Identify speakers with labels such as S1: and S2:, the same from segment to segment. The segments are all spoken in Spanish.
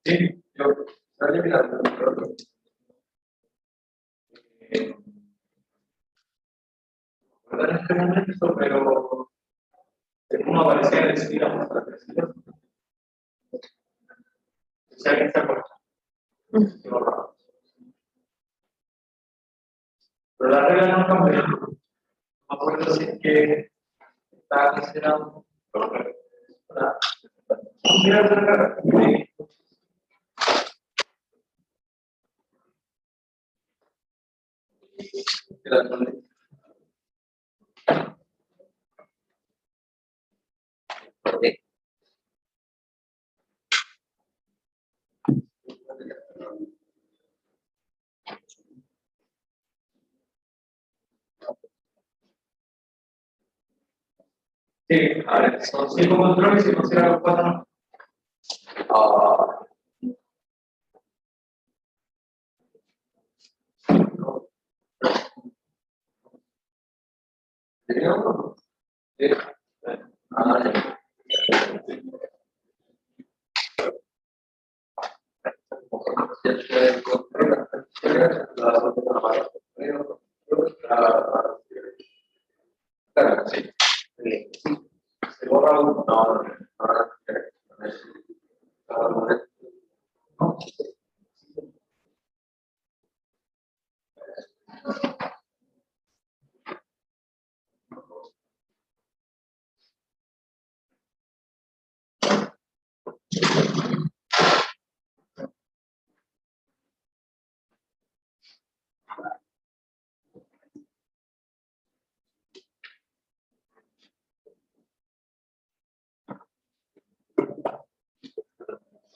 S1: Sí, yo estaría mirando. En este momento, pero uno aparecía decidido para decidir. Si alguien está corto. Pero la regla no cambia. No puedo decir que está considerado. Mira la regla. Sí, a ver, son 5 controles y consideran los 4 no. Se borra un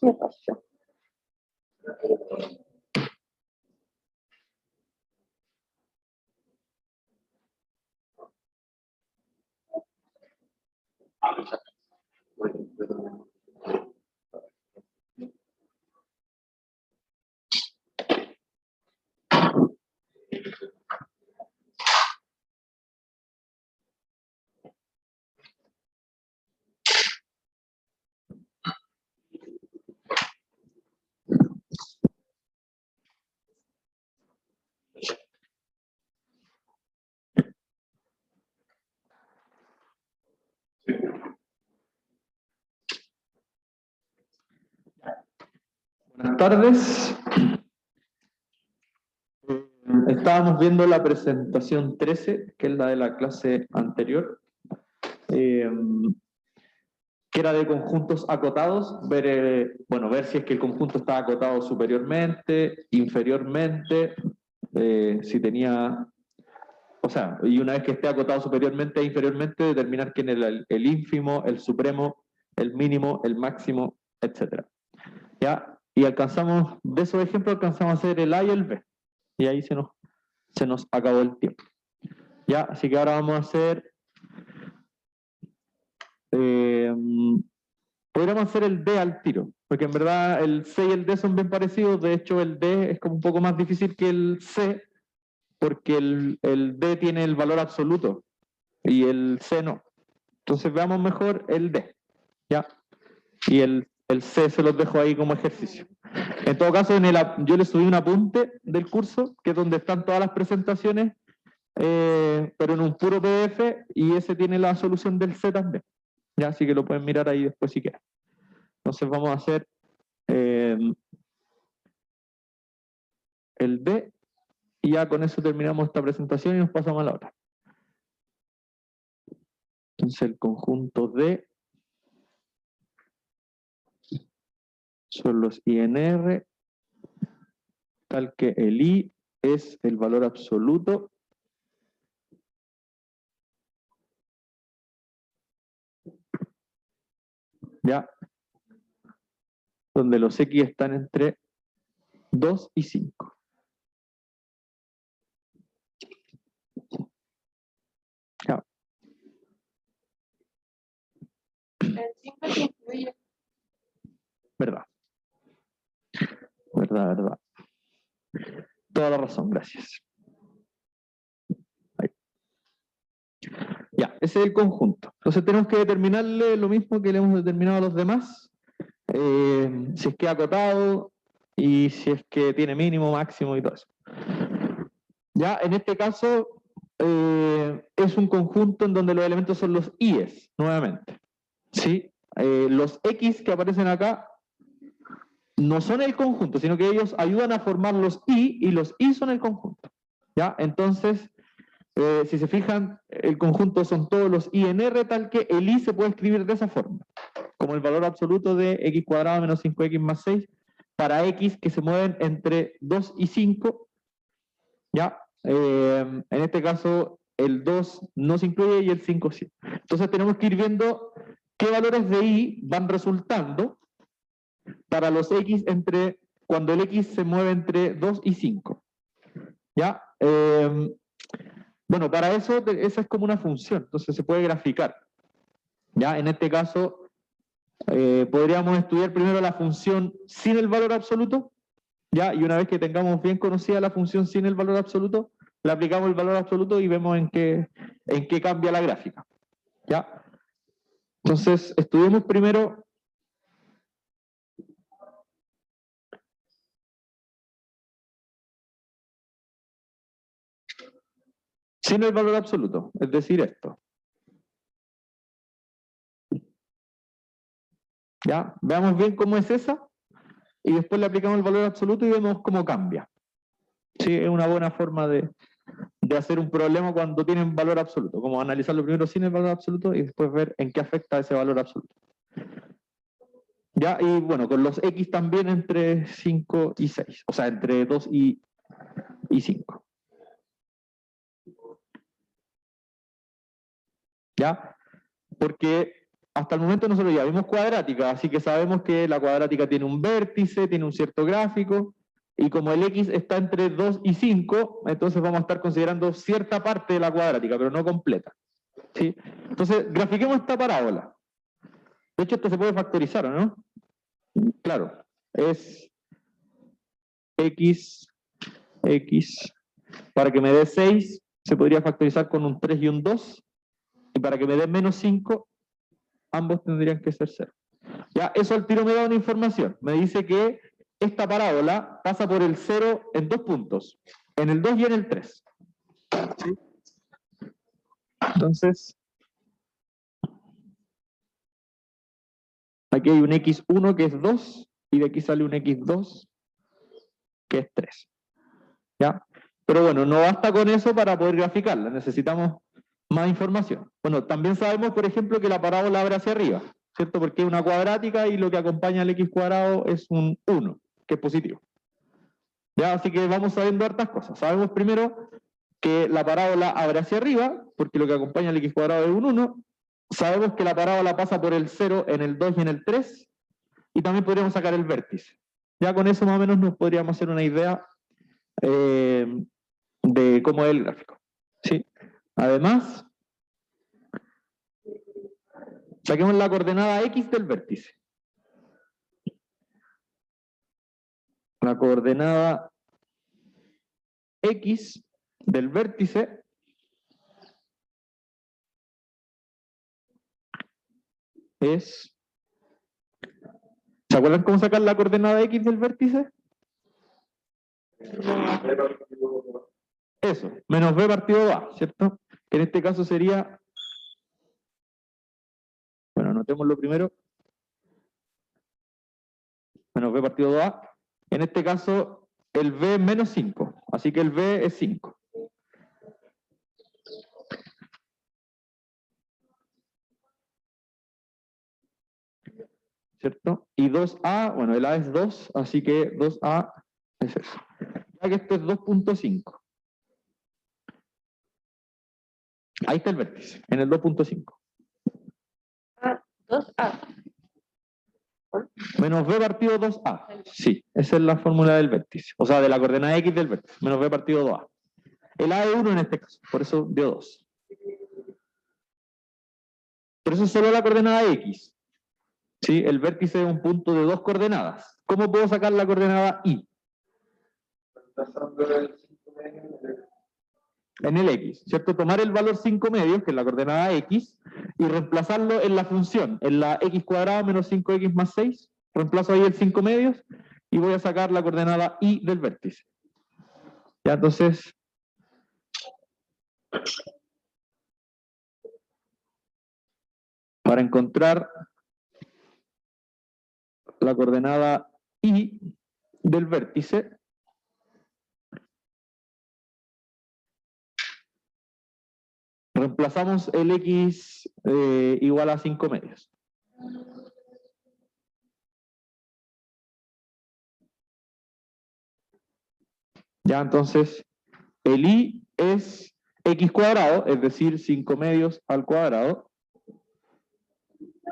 S2: Me pasó.
S3: Buenas tardes. Estábamos viendo la presentación 13, que es la de la clase anterior, que era de conjuntos acotados, ver si es que el conjunto estaba acotado superiormente, inferiormente, si tenía, o sea, y una vez que esté acotado superiormente e inferiormente, determinar quién es el ínfimo, el supremo, el mínimo, el máximo, etc. ¿Ya? Y alcanzamos, de esos ejemplos alcanzamos a hacer el A y el B. Y ahí se nos acabó el tiempo. Ya, así que ahora vamos a hacer, podríamos hacer el D al tiro, porque en verdad el C y el D son bien parecidos. De hecho el D es como un poco más difícil que el C, porque el D tiene el valor absoluto y el C no. Entonces veamos mejor el D, ¿ya? Y el C se los dejo ahí como ejercicio. En todo caso, yo les subí un apunte del curso, que es donde están todas las presentaciones, pero en un puro PDF, y ese tiene la solución del C también. Ya, así que lo pueden mirar ahí después si quieren. Entonces vamos a hacer el D, y ya con eso terminamos esta presentación y nos pasamos a la otra. Entonces el conjunto D son los INR, tal que el I es el valor absoluto ya, donde los X están entre 2 y 5.
S2: El 5 se incluye.
S3: Verdad. Verdad. Toda la razón, gracias. Ahí. Ya, ese es el conjunto. Entonces tenemos que determinarle lo mismo que le hemos determinado a los demás. Si es que acotado y si es que tiene mínimo, máximo y todo eso. Ya, en este caso es un conjunto en donde los elementos son los i's, nuevamente. ¿Sí? Los x que aparecen acá no son el conjunto, sino que ellos ayudan a formar los y los y son el conjunto. ¿Ya? Entonces, si se fijan, el conjunto son todos los i en R, tal que el i se puede escribir de esa forma, como el valor absoluto de x cuadrado menos 5x más 6, para x que se mueven entre 2 y 5, ¿ya? En este caso, el 2 no se incluye y el 5 sí. Entonces tenemos que ir viendo qué valores de i van resultando para los x cuando el x se mueve entre 2 y 5. ¿Ya? Bueno, para eso, esa es como una función, entonces se puede graficar. ¿Ya? En este caso, podríamos estudiar primero la función sin el valor absoluto, ¿ya? Y una vez que tengamos bien conocida la función sin el valor absoluto, le aplicamos el valor absoluto y vemos en qué cambia la gráfica. ¿Ya? Entonces, estudiemos primero sin el valor absoluto, es decir, esto. ¿Ya? Veamos bien cómo es esa y después le aplicamos el valor absoluto y vemos cómo cambia. Sí, es una buena forma de hacer un problema cuando tienen valor absoluto, como analizarlo primero sin el valor absoluto y después ver en qué afecta ese valor absoluto. ¿Ya? Y bueno, con los x también entre 5 y 6, o sea, entre 2 y 5. ¿Ya? Porque hasta el momento nosotros ya vimos cuadrática, así que sabemos que la cuadrática tiene un vértice, tiene un cierto gráfico, y como el x está entre 2 y 5, entonces vamos a estar considerando cierta parte de la cuadrática, pero no completa. ¿Sí? Entonces, grafiquemos esta parábola. De hecho, esto se puede factorizar, ¿o no? Claro, es x, para que me dé 6, se podría factorizar con un 3 y un 2, y para que me dé menos 5, ambos tendrían que ser 0. Ya, eso al tiro me da una información. Me dice que esta parábola pasa por el 0 en 2 puntos, en el 2 y en el 3. ¿Sí? Entonces, aquí hay un x1 que es 2, y de aquí sale un x2 que es 3. ¿Ya? Pero bueno, no basta con eso para poder graficarla, necesitamos más información. Bueno, también sabemos, por ejemplo, que la parábola abre hacia arriba, ¿cierto? Porque es una cuadrática y lo que acompaña al x cuadrado es un 1, que es positivo. ¿Ya? Así que vamos sabiendo hartas cosas. Sabemos primero que la parábola abre hacia arriba, porque lo que acompaña al x cuadrado es un 1. Sabemos que la parábola pasa por el 0 en el 2 y en el 3, y también podríamos sacar el vértice. Ya con eso más o menos nos podríamos hacer una idea de cómo es el gráfico. ¿Sí? Además, saquemos la coordenada x del vértice. La coordenada x del vértice es... ¿Se acuerdan cómo sacar la coordenada x del vértice? Eso, menos b partido a, ¿cierto? Que en este caso sería... Bueno, anotémoslo primero. Menos b partido a. En este caso, el b es menos 5, así que el b es 5. ¿Cierto? Y 2a, bueno, el a es 2, así que 2a es eso. Ya que esto es 2.5. Ahí está el vértice, en el 2.5.
S2: 2A.
S3: Menos b partido 2a. Sí, esa es la fórmula del vértice. O sea, de la coordenada x del vértice. Menos b partido 2a. El a es 1 en este caso, por eso dio 2. Pero eso es solo la coordenada x. ¿Sí? El vértice es un punto de 2 coordenadas. ¿Cómo puedo sacar la coordenada I?
S1: Reemplazando el 5 medios
S3: En el X, ¿cierto? Tomar el valor 5 medios, que es la coordenada X, y reemplazarlo en la función, en la X cuadrado menos 5X más 6. Reemplazo ahí el 5 medios y voy a sacar la coordenada Y del vértice. Ya, entonces, para encontrar la coordenada Y del vértice, reemplazamos el X igual a 5 medios. Ya, entonces, el I es X cuadrado, es decir, 5 medios al cuadrado,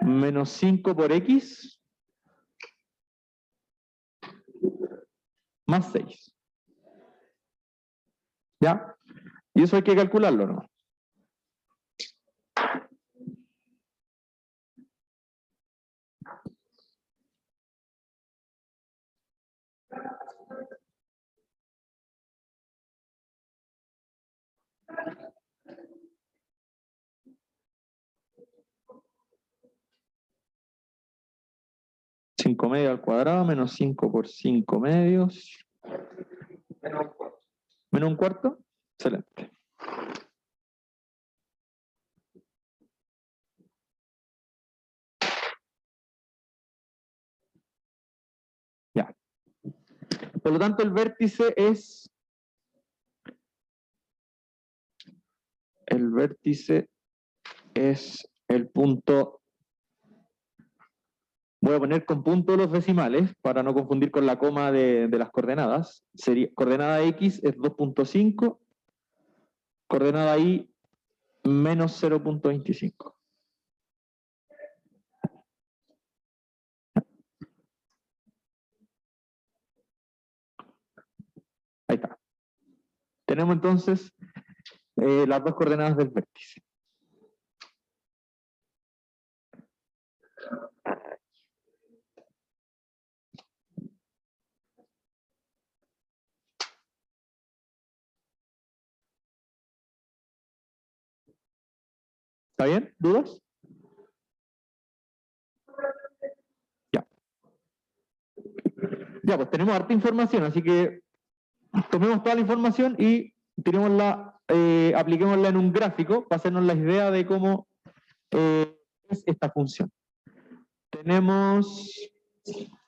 S3: menos 5 por X, más 6. ¿Ya? Y eso hay que calcularlo, ¿no? Cinco medios al cuadrado, menos 5 por 5 medios,
S1: menos 4.
S3: menos un cuarto. Excelente. Ya. Por lo tanto, el vértice es... El vértice es el punto... Voy a poner con punto los decimales para no confundir con la coma de las coordenadas. Sería, coordenada X es 2.5, coordenada Y menos 0.25. Ahí está. Tenemos entonces las dos coordenadas del vértice. ¿Está bien? ¿Dudas? Ya. Ya, pues tenemos harta información, así que tomemos toda la información y tirémosla, apliquémosla en un gráfico para hacernos la idea de cómo es esta función. Tenemos,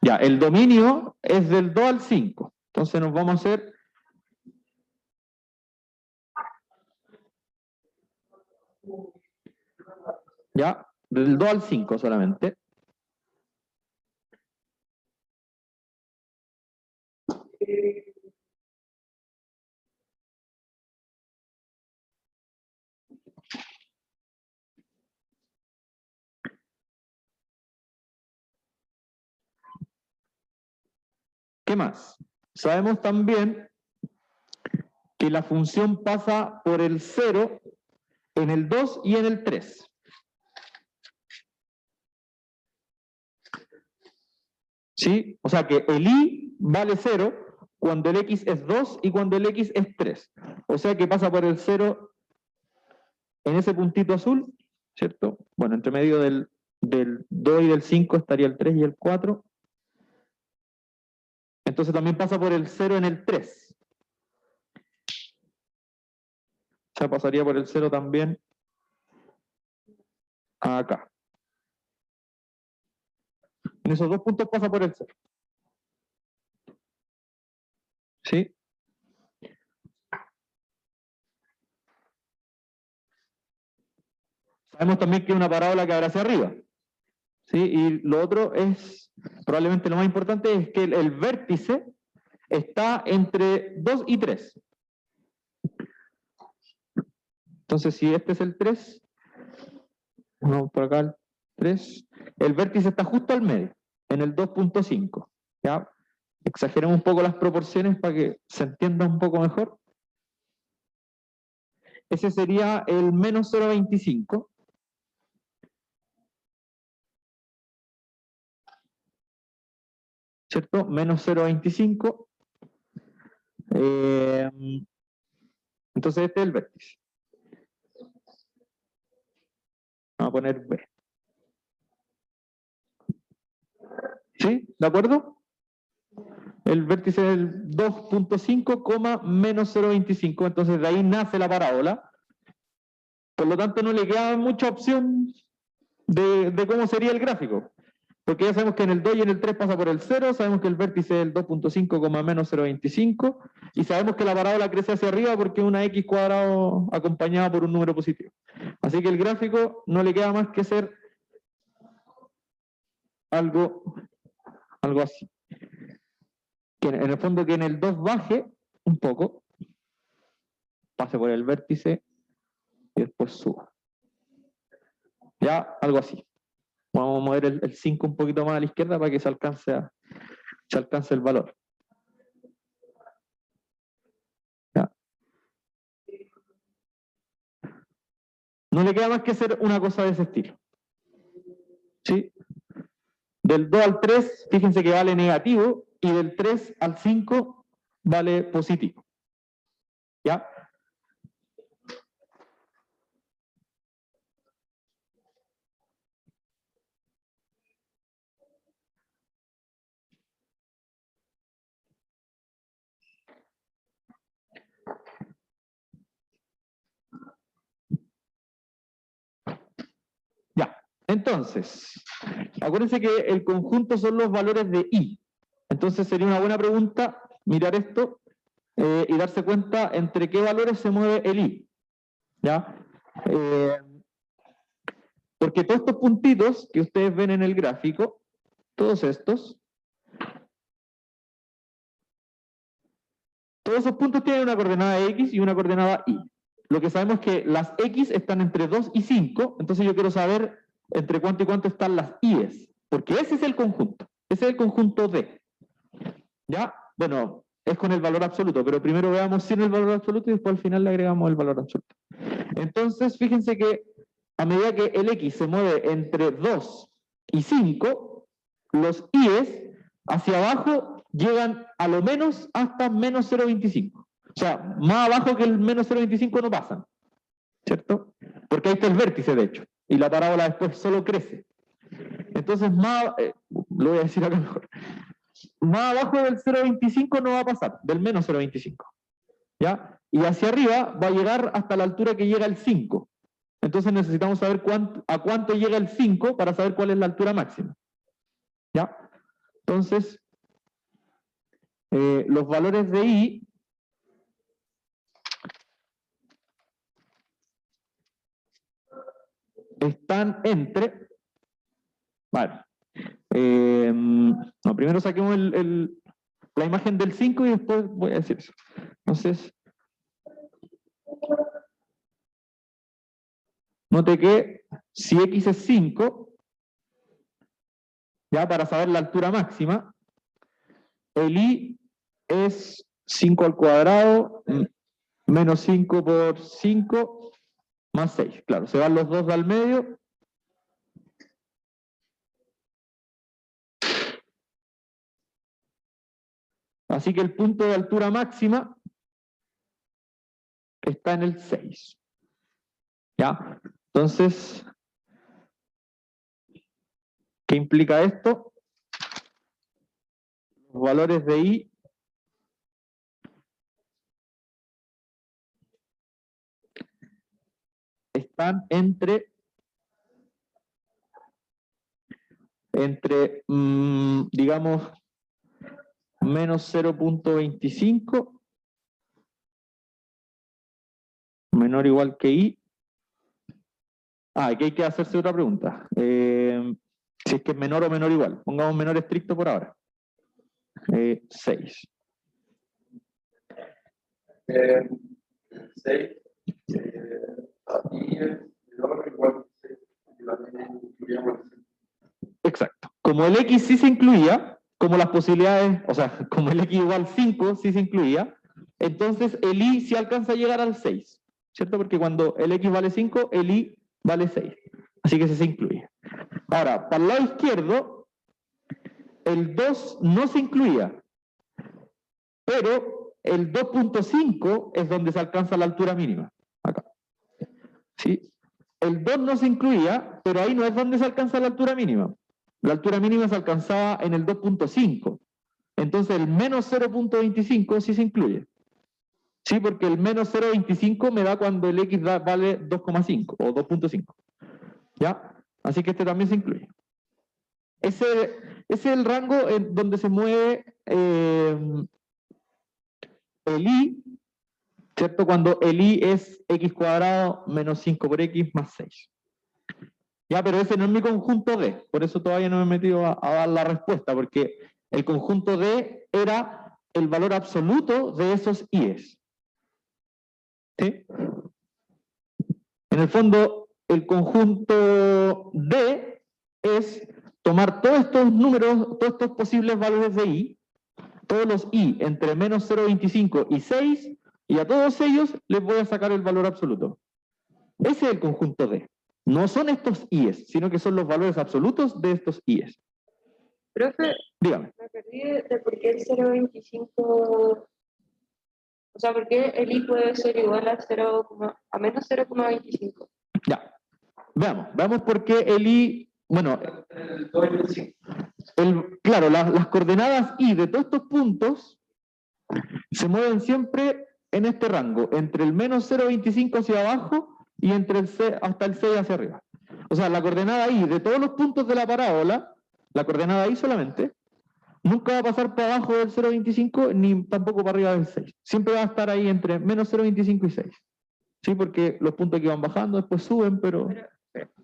S3: ya, el dominio es del 2 al 5. Entonces nos vamos a hacer ya, del 2 al 5 solamente. ¿Qué más? Sabemos también que la función pasa por el 0 en el 2 y en el 3. ¿Sí? O sea que el I vale 0 cuando el X es 2 y cuando el X es 3. O sea que pasa por el 0 en ese puntito azul, ¿cierto? Bueno, entre medio del 2 y del 5 estaría el 3 y el 4. Entonces también pasa por el 0 en el 3. O sea, pasaría por el 0 también acá. En esos dos puntos pasa por el 0. ¿Sí? Sabemos también que es una parábola que abre hacia arriba. ¿Sí? Y lo otro es, probablemente lo más importante, es que el vértice está entre 2 y 3. Entonces, si este es el 3, vamos por acá el 3, el vértice está justo al medio, en el 2.5. ¿Ya? Exageremos un poco las proporciones para que se entienda un poco mejor. Ese sería el menos 0.25. ¿cierto? Menos 0,25. Entonces este es el vértice. Vamos a poner B. ¿Sí? ¿De acuerdo? El vértice es el 2,5, menos 0,25. Entonces de ahí nace la parábola. Por lo tanto no le queda mucha opción de cómo sería el gráfico. Porque ya sabemos que en el 2 y en el 3 pasa por el 0, sabemos que el vértice es el 2,5, menos 0,25, y sabemos que la parábola crece hacia arriba porque es una x cuadrado acompañada por un número positivo. Así que el gráfico no le queda más que ser algo así. Que en el fondo que en el 2 baje un poco, pase por el vértice y después suba. Ya, algo así. Vamos a mover el 5 un poquito más a la izquierda para que se alcance el valor. Ya. No le queda más que hacer una cosa de ese estilo. ¿Sí? Del 2 al 3, fíjense que vale negativo, y del 3 al 5 vale positivo. ¿Ya? Ya, entonces, acuérdense que el conjunto son los valores de I. Entonces sería una buena pregunta mirar esto y darse cuenta entre qué valores se mueve el I. ¿Ya? Porque todos estos puntitos que ustedes ven en el gráfico, todos esos puntos tienen una coordenada X y una coordenada Y. Lo que sabemos es que las X están entre 2 y 5, entonces yo quiero saber entre cuánto y cuánto están las Y's, porque ese es el conjunto, ese es el conjunto D. ¿Ya? Bueno, es con el valor absoluto, pero primero veamos sin el valor absoluto y después al final le agregamos el valor absoluto. Entonces, fíjense que a medida que el X se mueve entre 2 y 5, los Y's hacia abajo llegan a lo menos hasta menos 0,25. O sea, más abajo que el menos 0,25 no pasan, ¿cierto? Porque ahí está el vértice, de hecho, y la parábola después solo crece. Entonces, lo voy a decir acá mejor, más abajo del 0,25 no va a pasar, del menos 0,25. ¿Ya? Y hacia arriba va a llegar hasta la altura que llega el 5. Entonces necesitamos saber a cuánto llega el 5 para saber cuál es la altura máxima. ¿Ya? Entonces, los valores de I están entre... Vale. No, primero saquemos la imagen del 5 y después voy a decir eso. Entonces, note que si X es 5, ya para saber la altura máxima, el I es 5 al cuadrado, menos 5 por 5, más 6. Claro, se van los dos al medio. Así que el punto de altura máxima está en el 6. ¿Ya? Entonces, ¿qué implica esto? Los valores de I están entre digamos, menos 0,25 menor o igual que I. Aquí hay que hacerse otra pregunta. Si es que es menor o menor o igual. Pongamos menor estricto por ahora. 6.
S1: 6. Y el valor igual.
S3: Exacto. Como el X sí se incluía, como las posibilidades, o sea, como el X igual 5 sí se incluía, entonces el I sí alcanza a llegar al 6, ¿cierto? Porque cuando el X vale 5, el I vale 6. Así que sí se incluye. Ahora, para el lado izquierdo, el 2 no se incluía, pero el 2.5 es donde se alcanza la altura mínima, acá. ¿Sí? El 2 no se incluía, pero ahí no es donde se alcanza la altura mínima. La altura mínima se alcanzaba en el 2.5. Entonces el menos 0.25 sí se incluye. Sí, porque el menos 0.25 me da cuando el x vale 2,5 o 2.5. ¿Ya? Así que este también se incluye. Ese es el rango en donde se mueve el i, ¿cierto? Cuando el i es x cuadrado menos 5 por x más 6. Ya, pero ese no es mi conjunto D, por eso todavía no me he metido a dar la respuesta, porque el conjunto D era el valor absoluto de esos i's. ¿Sí? En el fondo, el conjunto D es tomar todos estos números, todos estos posibles valores de i, todos los i entre menos 0.25 y 6, y a todos ellos les voy a sacar el valor absoluto. Ese es el conjunto D. No son estos i's, sino que son los valores absolutos de estos i's.
S2: Profe,
S3: Dígame.
S2: me perdí de por qué el 0.25, o sea, por qué el i puede ser igual a, a menos 0.25.
S3: Ya. Veamos por qué el i, bueno,
S1: El 2 y el 5.
S3: claro, las coordenadas i de todos estos puntos se mueven siempre en este rango, entre el menos 0.25 hacia abajo y entre el C hasta el 6 hacia arriba. O sea, la coordenada i de todos los puntos de la parábola, la coordenada i solamente, nunca va a pasar para abajo del 0.25 ni tampoco para arriba del 6. Siempre va a estar ahí entre menos 0.25 y 6. Sí, porque los puntos que van bajando después suben, pero...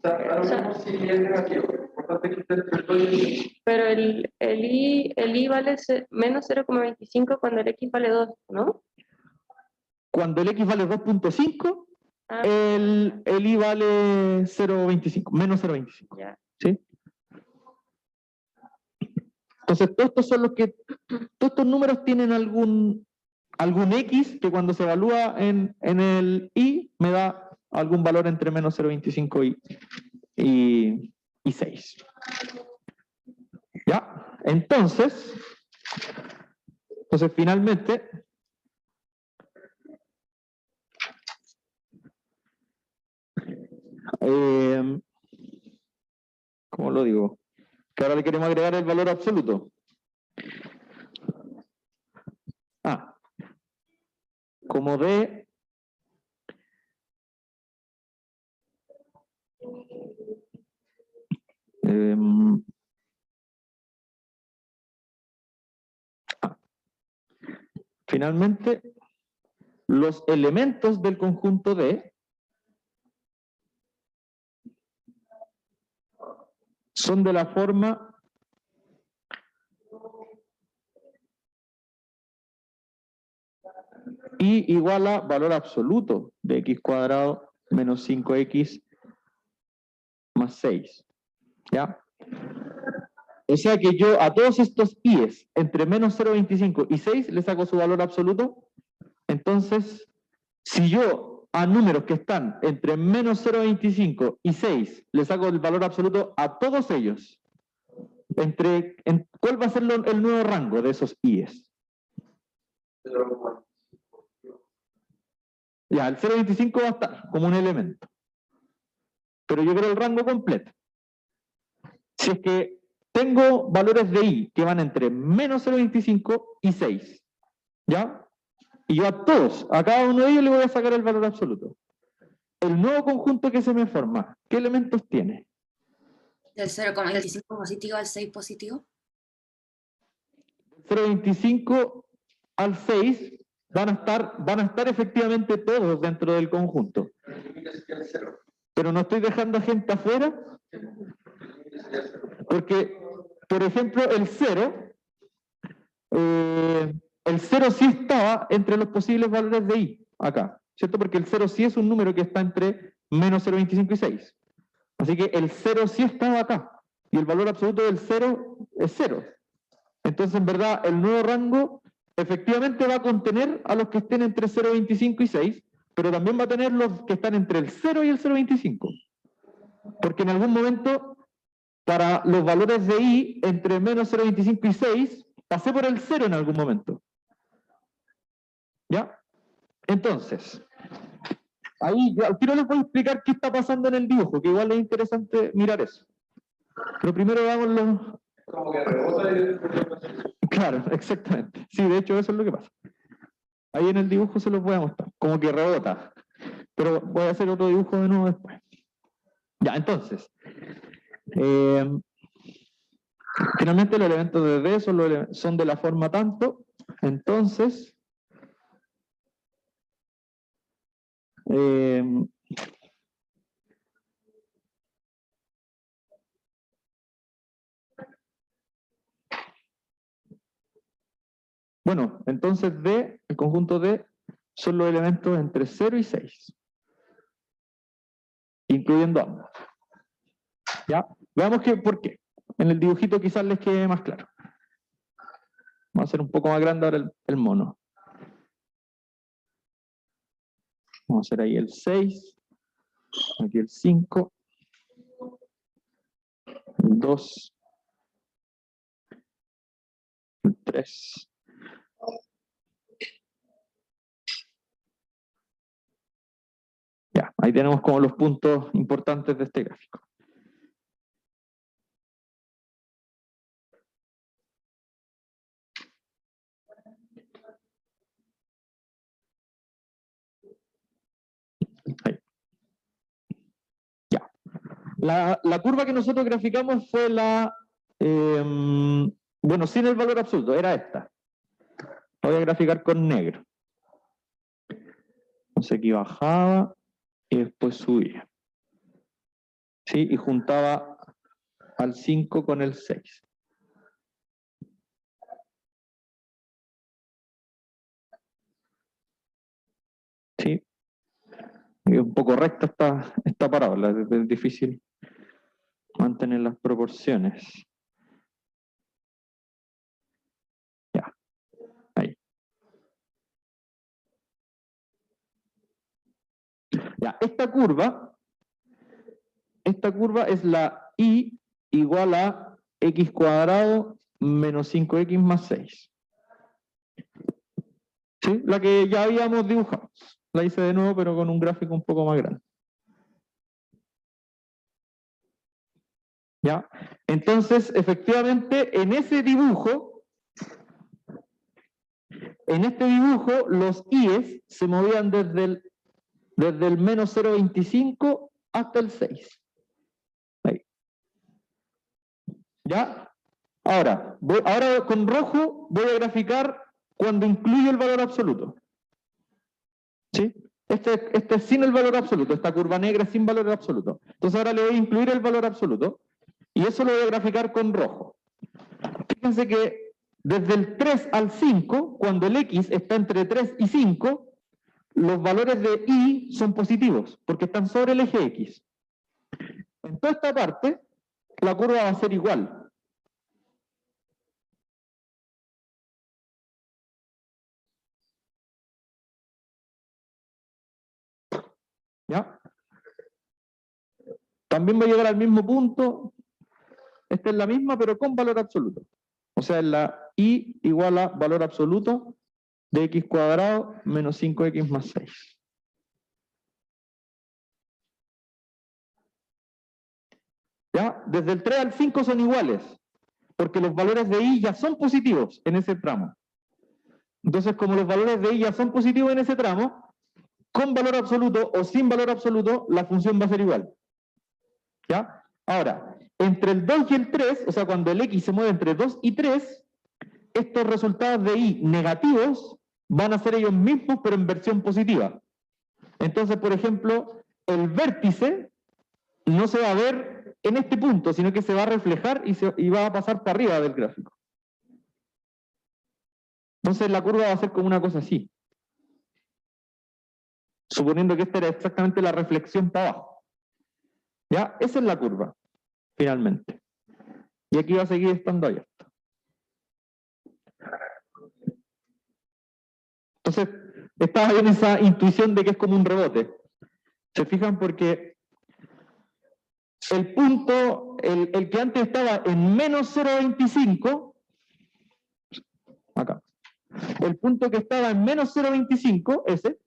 S1: Ahora mismo si es negativo, lo importante es que esté entre el 2 y el 5.
S2: Pero el i vale menos 0.25 cuando el x vale 2, ¿no?
S3: Cuando el x vale 2.5,
S2: Ah,
S3: el i vale 0.25, menos 0.25.
S2: ya.
S3: ¿Sí? Entonces, todos estos son los que, todos estos números tienen algún x que cuando se evalúa en el i me da algún valor entre menos 0.25 y 6. ¿Ya? Entonces finalmente, ¿cómo lo digo? Que ahora le queremos agregar el valor absoluto. Como D finalmente, los elementos del conjunto D son de la forma I igual a valor absoluto de x cuadrado menos 5x más 6. ¿Ya? O sea que yo a todos estos i's entre menos 0.25 y 6 le saco su valor absoluto. Entonces, si yo a números que están entre menos 0.25 y 6 le saco el valor absoluto a todos ellos, ¿cuál va a ser el nuevo rango de esos i's? Ya, el 0.25 va a estar como un elemento. Pero yo quiero el rango completo. Si es que tengo valores de i que van entre menos 0.25 y 6, ¿ya? Y yo a todos, a cada uno de ellos le voy a sacar el valor absoluto. El nuevo conjunto que se me forma, ¿qué elementos tiene?
S4: Del 0,25 positivo al 6 positivo.
S3: 0.25 al 6 van a estar efectivamente todos dentro del conjunto. Pero no estoy dejando a gente afuera, porque, por ejemplo, el 0 sí estaba entre los posibles valores de i, acá, ¿cierto? Porque el 0 sí es un número que está entre menos 0.25 y 6. Así que el 0 sí estaba acá, y el valor absoluto del 0 es 0. Entonces, en verdad, el nuevo rango efectivamente va a contener a los que estén entre 0.25 y 6, pero también va a tener los que están entre el 0 y el 0.25. Porque en algún momento para los valores de i entre menos 0,25 y 6, pasé por el 0 en algún momento. ¿Ya? Entonces, ahí yo al tiro les voy a explicar qué está pasando en el dibujo, que igual es interesante mirar eso. Pero primero veamos los...
S1: Como que rebota y después.
S3: Claro, exactamente. Sí, de hecho eso es lo que pasa. Ahí en el dibujo se los voy a mostrar, como que rebota. Pero voy a hacer otro dibujo de nuevo después. Ya, entonces. Finalmente los elementos de D son de la forma tanto. Entonces. Bueno, entonces D, el conjunto D, son los elementos entre 0 y 6. Incluyendo ambos. ¿Ya? Veamos por qué. En el dibujito quizás les quede más claro. Vamos a hacer un poco más grande ahora el mono. Vamos a hacer ahí el 6. Aquí el 5. El 2. El 3. Ya, ahí tenemos como los puntos importantes de este gráfico. Ahí. Ya. La curva que nosotros graficamos fue la... bueno, sin el valor absoluto, era esta. La voy a graficar con negro. Entonces aquí bajaba y después subía. ¿Sí? Y juntaba al 5 con el 6. ¿Sí? Y un poco recta esta parábola, es difícil mantener las proporciones. Ya, ahí. Ya, esta curva es la y igual a x cuadrado menos 5x más 6. ¿Sí? La que ya habíamos dibujado. La hice de nuevo, pero con un gráfico un poco más grande. ¿Ya? Entonces, efectivamente, en este dibujo, los i's se movían desde el menos 0,25 hasta el 6. Ahí. ¿Ya? Ahora con rojo voy a graficar cuando incluye el valor absoluto. ¿Sí? Este es sin el valor absoluto, esta curva negra es sin valor absoluto. Entonces ahora le voy a incluir el valor absoluto y eso lo voy a graficar con rojo. Fíjense que desde el 3 al 5, cuando el x está entre 3 y 5, los valores de y son positivos, porque están sobre el eje x. En toda esta parte, la curva va a ser igual. ¿Ya? También va a llegar al mismo punto. Esta es la misma, pero con valor absoluto. O sea, la y igual a valor absoluto de x cuadrado menos 5x más 6. ¿Ya? Desde el 3 al 5 son iguales, porque los valores de y ya son positivos en ese tramo. Entonces, como los valores de y ya son positivos en ese tramo, con valor absoluto o sin valor absoluto, la función va a ser igual. ¿Ya? Ahora, entre el 2 y el 3, o sea, cuando el x se mueve entre 2 y 3, estos resultados de y negativos van a ser ellos mismos, pero en versión positiva. Entonces, por ejemplo, el vértice no se va a ver en este punto, sino que se va a reflejar y va a pasar para arriba del gráfico. Entonces la curva va a ser como una cosa así. Suponiendo que esta era exactamente la reflexión para abajo. ¿Ya? Esa es la curva, finalmente. Y aquí va a seguir estando abierto. Entonces, estaba bien esa intuición de que es como un rebote. ¿Se fijan? Porque el punto, el que antes estaba en menos 0,25, acá, el punto que estaba en menos 0,25, ese,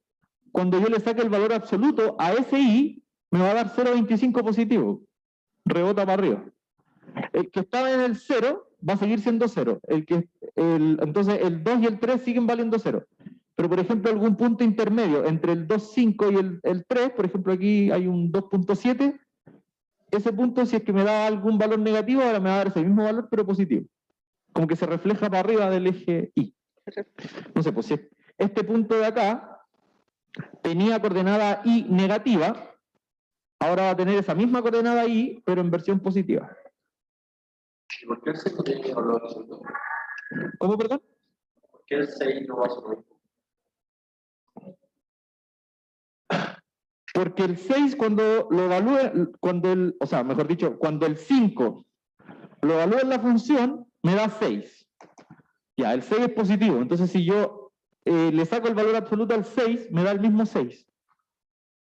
S3: cuando yo le saque el valor absoluto a ese i, me va a dar 0,25 positivo, rebota para arriba. El que estaba en el 0 va a seguir siendo 0. Entonces el 2 y el 3 siguen valiendo 0. Pero por ejemplo algún punto intermedio entre el 2,5 y el 3, por ejemplo aquí hay un 2,7, ese punto si es que me da algún valor negativo, ahora me va a dar ese mismo valor pero positivo. Como que se refleja para arriba del eje y. No sé, pues si este punto de acá tenía coordenada y negativa, ahora va a tener esa misma coordenada y, pero en versión positiva.
S1: ¿Y por qué el 6 no tiene valor absoluto?
S3: ¿Cómo, perdón?
S1: ¿Por qué el 6 no va a ser lo mismo?
S3: Porque el 6 cuando lo evalúe, o sea, mejor dicho, cuando el 5 lo evalúe en la función, me da 6. Ya, el 6 es positivo, entonces si yo le saco el valor absoluto al 6, me da el mismo 6.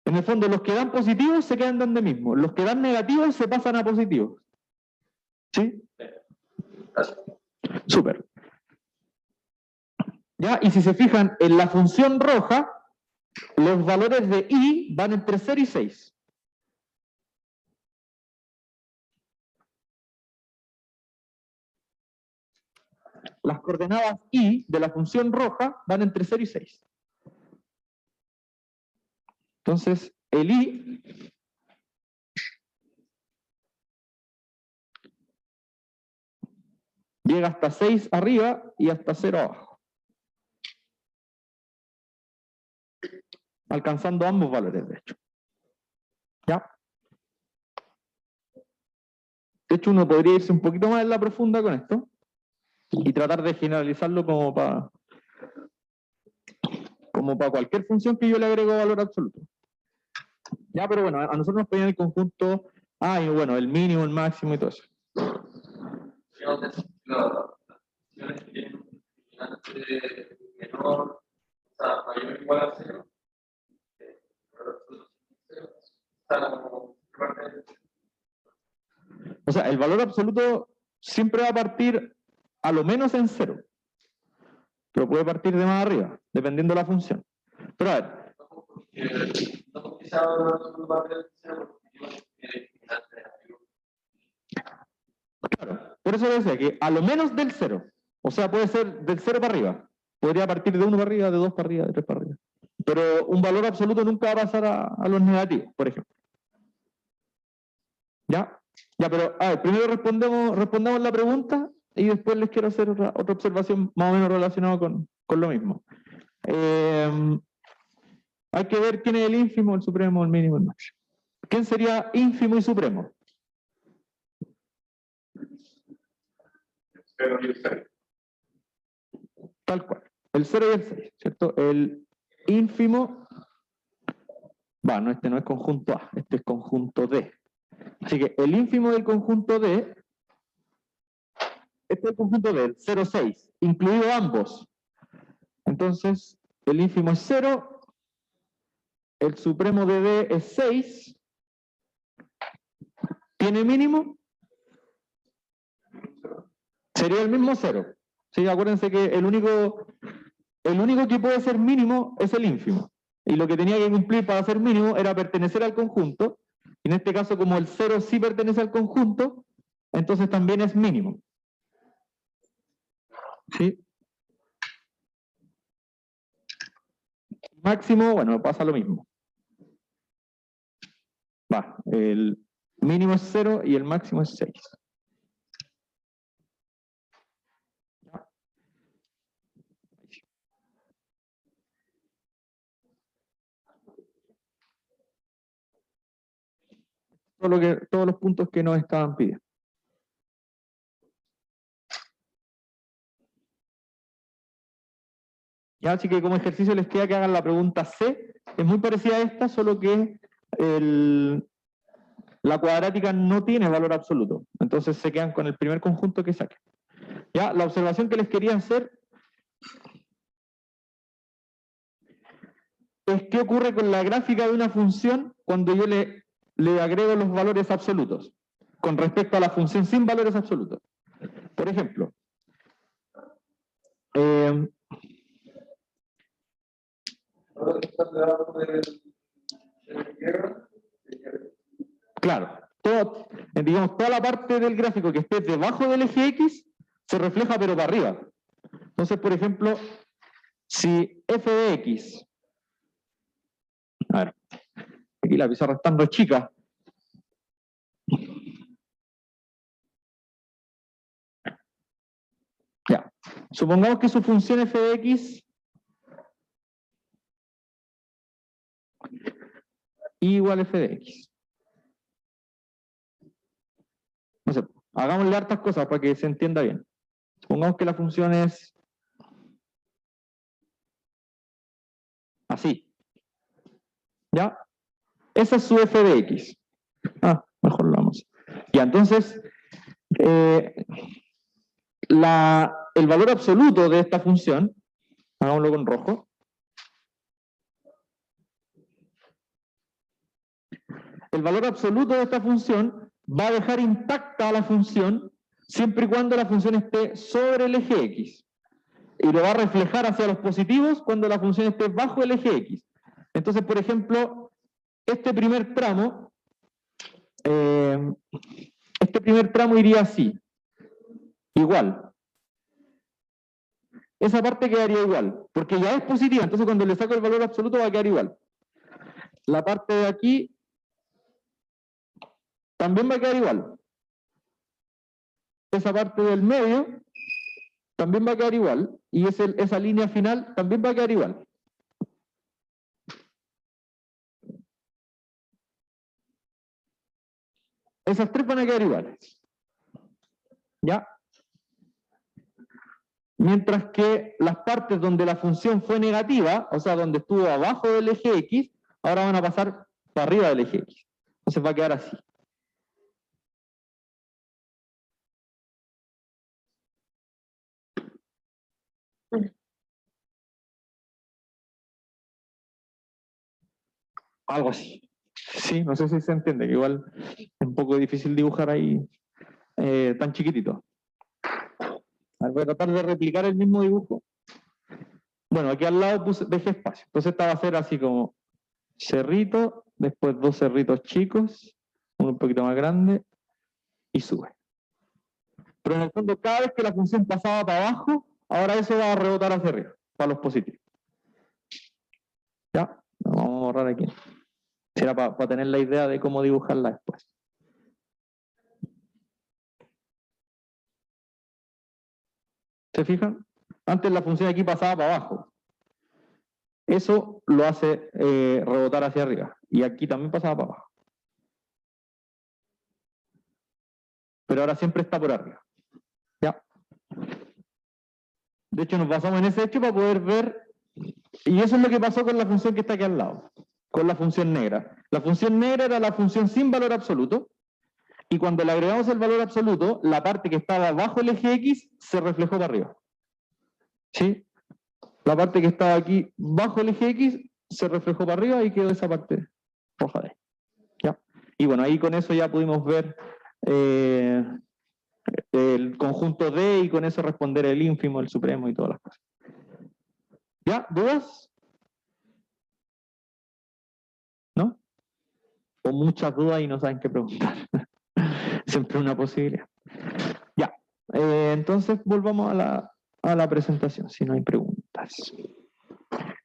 S3: En el fondo, los que dan positivos se quedan donde mismo, los que dan negativos se pasan a positivos. ¿Sí?
S1: Gracias.
S3: Súper. ¿Ya? Y si se fijan, en la función roja, los valores de i van entre 0 y 6. Las coordenadas i de la función roja van entre 0 y 6. Entonces, el i llega hasta 6 arriba y hasta 0 abajo. Alcanzando ambos valores, de hecho. ¿Ya? De hecho, uno podría irse un poquito más en la profunda con esto y tratar de generalizarlo como para cualquier función que yo le agrego valor absoluto. Ya, pero bueno, a nosotros nos pedían el conjunto y bueno, el mínimo, el máximo y todo eso.
S1: Las funciones que tienen un determinante menor, o sea, mayor o igual a 0,
S3: o sea, el valor absoluto siempre va a partir a lo menos en 0. Pero puede partir de más arriba, dependiendo de la función. Pero a ver.
S1: No quizá el valor absoluto va a ser 0 porque
S3: Claro, por eso decía que a lo menos del 0. O sea, puede ser del 0 para arriba. Podría partir de 1 para arriba, de 2 para arriba, de 3 para arriba. Pero un valor absoluto nunca va a pasar a los negativos, por ejemplo. ¿Ya? Ya, pero a ver, primero respondamos la pregunta y después les quiero hacer otra observación más o menos relacionada con lo mismo. Hay que ver quién es el ínfimo, el supremo, el mínimo, el máximo. ¿Quién sería ínfimo y supremo?
S1: 0 y el 6.
S3: Tal cual. El 0 y el 6, ¿cierto? El ínfimo, no, este no es conjunto A, este es conjunto D. Así que el ínfimo del conjunto D, este es el conjunto D, el 0, 6, incluido ambos. Entonces, el ínfimo es 0, el supremo de D es 6, ¿tiene mínimo? Sería el mismo 0. Sí, acuérdense que el único que puede ser mínimo es el ínfimo. Y lo que tenía que cumplir para ser mínimo era pertenecer al conjunto. Y en este caso, como el 0 sí pertenece al conjunto, entonces también es mínimo. ¿Sí? Máximo, bueno, pasa lo mismo. El mínimo es 0 y el máximo es 6. Todos los puntos que nos estaban pidiendo. Ya, así que como ejercicio les queda que hagan la pregunta C. Es muy parecida a esta, solo que la cuadrática no tiene valor absoluto. Entonces se quedan con el primer conjunto que saquen. Ya, la observación que les quería hacer es qué ocurre con la gráfica de una función cuando yo le le agrego los valores absolutos con respecto a la función sin valores absolutos. Por ejemplo, claro, digamos, toda la parte del gráfico que esté debajo del eje X se refleja pero para arriba. Entonces, por ejemplo, si f de x, a ver, aquí la pizarra está tan chica. Ya, supongamos que su función f de x igual f de x. No sé, hagámosle hartas cosas para que se entienda bien. Supongamos que la función es así. ¿Ya? Esa es su f de x. Mejor lo vamos. Ya, entonces, el valor absoluto de esta función, hagámoslo con rojo, el valor absoluto de esta función va a dejar intacta la función siempre y cuando la función esté sobre el eje X. Y lo va a reflejar hacia los positivos cuando la función esté bajo el eje X. Entonces, por ejemplo, este primer tramo iría así. Igual. Esa parte quedaría igual, porque ya es positiva, entonces cuando le saco el valor absoluto va a quedar igual. La parte de aquí también va a quedar igual. Esa parte del medio también va a quedar igual, y esa línea final también va a quedar igual. Esas tres van a quedar iguales. ¿Ya? Mientras que las partes donde la función fue negativa, o sea, donde estuvo abajo del eje X, ahora van a pasar para arriba del eje X. Entonces va a quedar así. Algo así. Sí, no sé si se entiende, que igual es un poco difícil dibujar ahí tan chiquitito. A ver, voy a tratar de replicar el mismo dibujo. Bueno, aquí al lado dejé espacio. Entonces esta va a ser así como cerrito, después dos cerritos chicos, uno un poquito más grande, y sube. Pero en el fondo, cada vez que la función pasaba para abajo, ahora eso va a rebotar hacia arriba, para los positivos. ¿Ya? Vamos a borrar aquí. Será para tener la idea de cómo dibujarla después. ¿Se fijan? Antes la función aquí pasaba para abajo. Eso lo hace rebotar hacia arriba. Y aquí también pasaba para abajo. Pero ahora siempre está por arriba. ¿Ya? De hecho, nos basamos en ese hecho para poder ver. Y eso es lo que pasó con la función que está aquí al lado. Con la función negra. La función negra era la función sin valor absoluto. Y cuando le agregamos el valor absoluto, la parte que estaba bajo el eje X se reflejó para arriba. ¿Sí? La parte que estaba aquí bajo el eje X se reflejó para arriba y quedó esa parte roja de ahí. ¿Ya? Y bueno, ahí con eso ya pudimos ver el conjunto D y con eso responder el ínfimo, el supremo y todas las cosas. ¿Ya? ¿Dudas? ¿No? O muchas dudas y no saben qué preguntar. Siempre una posibilidad. Ya. Entonces volvamos a la presentación, si no hay preguntas.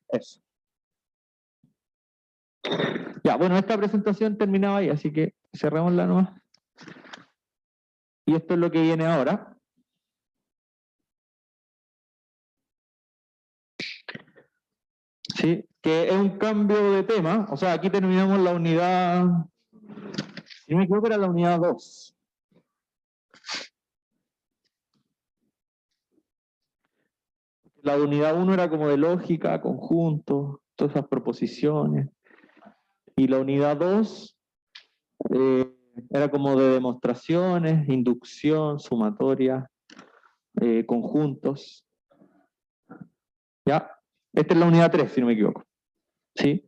S3: Eso. Ya, bueno, esta presentación terminaba ahí, así que cerramos la nueva. Y esto es lo que viene ahora. ¿Sí? Que es un cambio de tema. O sea, aquí terminamos la unidad, si no me equivoco, era la unidad 2. La unidad 1 era como de lógica, conjunto, todas esas proposiciones. Y la unidad 2 era como de demostraciones, inducción, sumatoria, conjuntos. ¿Ya? Esta es la unidad 3, si no me equivoco. ¿Sí?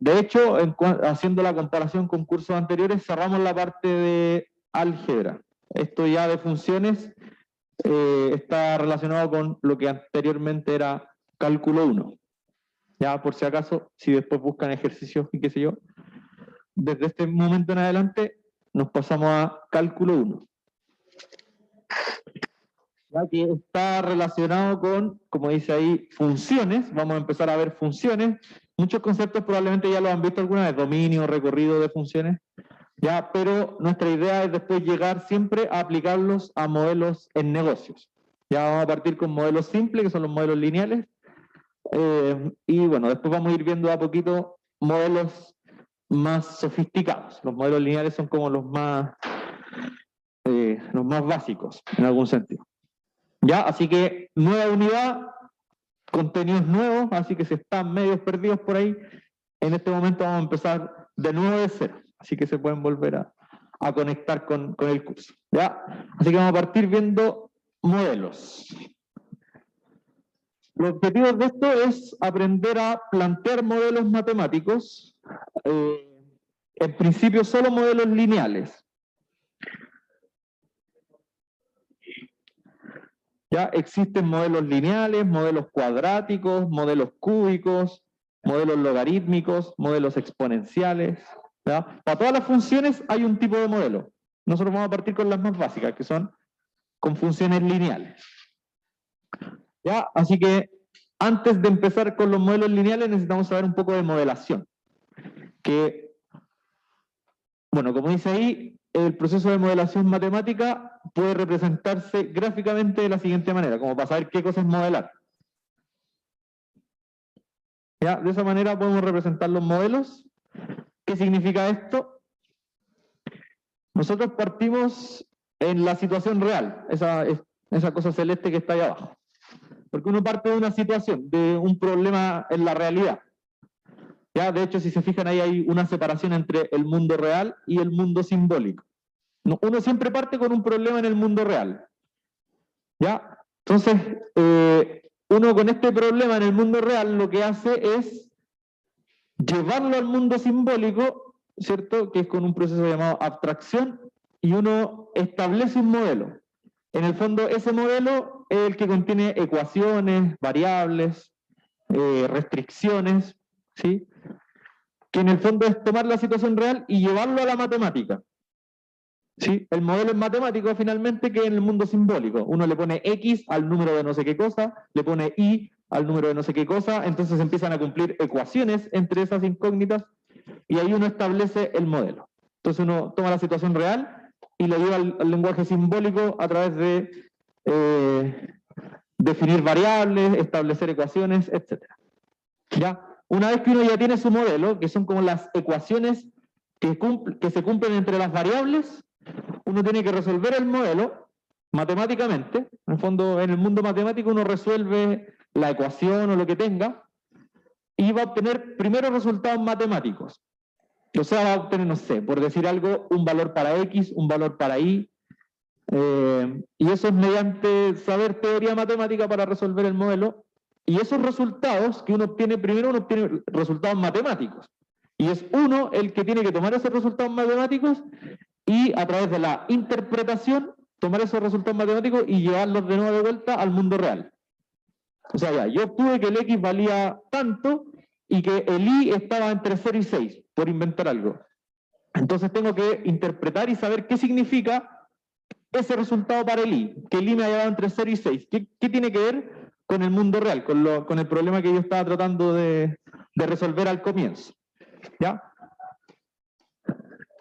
S3: De hecho, haciendo la comparación con cursos anteriores, cerramos la parte de álgebra. Esto ya de funciones está relacionado con lo que anteriormente era cálculo 1. Ya por si acaso, si después buscan ejercicios y qué sé yo, desde este momento en adelante nos pasamos a cálculo 1. Ya que está relacionado con, como dice ahí, funciones. Vamos a empezar a ver funciones. Muchos conceptos probablemente ya los han visto alguna vez, dominio, recorrido de funciones. Ya, pero nuestra idea es después llegar siempre a aplicarlos a modelos en negocios. Ya vamos a partir con modelos simples, que son los modelos lineales. Y bueno, después vamos a ir viendo a poquito modelos más sofisticados. Los modelos lineales son como los más básicos, en algún sentido. Ya, así que nueva unidad, contenidos nuevos, así que si están medios perdidos por ahí, en este momento vamos a empezar de nuevo de cero. Así que se pueden volver a conectar con el curso. ¿Ya? Así que vamos a partir viendo modelos. Los objetivos de esto es aprender a plantear modelos matemáticos, en principio solo modelos lineales. Ya existen modelos lineales, modelos cuadráticos, modelos cúbicos, modelos logarítmicos, modelos exponenciales. ¿Ya? Para todas las funciones hay un tipo de modelo. Nosotros vamos a partir con las más básicas, que son con funciones lineales. ¿Ya? Así que antes de empezar con los modelos lineales necesitamos saber un poco de modelación. Que, bueno, como dice ahí, el proceso de modelación matemática puede representarse gráficamente de la siguiente manera, como para saber qué cosa es modelar. ¿Ya? De esa manera podemos representar los modelos. ¿Qué significa esto? Nosotros partimos en la situación real, esa cosa celeste que está ahí abajo. Porque uno parte de una situación, de un problema en la realidad. ¿Ya? De hecho, si se fijan ahí hay una separación entre el mundo real y el mundo simbólico. Uno siempre parte con un problema en el mundo real. ¿Ya? Entonces, uno con este problema en el mundo real lo que hace es llevarlo al mundo simbólico, ¿cierto? Que es con un proceso llamado abstracción, y uno establece un modelo. En el fondo, ese modelo es el que contiene ecuaciones, variables, restricciones, ¿sí? Que en el fondo es tomar la situación real y llevarlo a la matemática. ¿Sí? El modelo es matemático finalmente que en el mundo simbólico. Uno le pone X al número de no sé qué cosa, le pone Y al número de no sé qué cosa, entonces empiezan a cumplir ecuaciones entre esas incógnitas y ahí uno establece el modelo. Entonces uno toma la situación real y lo lleva al lenguaje simbólico a través de definir variables, establecer ecuaciones, etc. ¿Ya? Una vez que uno ya tiene su modelo, que son como las ecuaciones que se cumplen entre las variables, uno tiene que resolver el modelo matemáticamente. En el fondo, en el mundo matemático uno resuelve la ecuación o lo que tenga y va a obtener primero resultados matemáticos. O sea, va a obtener, no sé, por decir algo, un valor para X, un valor para Y, y eso es mediante saber teoría matemática para resolver el modelo. Y esos resultados que uno obtiene, primero uno obtiene resultados matemáticos. Y es uno el que tiene que tomar esos resultados matemáticos y a través de la interpretación tomar esos resultados matemáticos y llevarlos de nuevo de vuelta al mundo real. O sea, ya, yo obtuve que el X valía tanto y que el Y estaba entre 0 y 6, por inventar algo. Entonces tengo que interpretar y saber qué significa ese resultado para el Y, que el Y me haya dado entre 0 y 6. ¿Qué tiene que ver con el mundo real, con el problema que yo estaba tratando de resolver al comienzo? ¿Ya?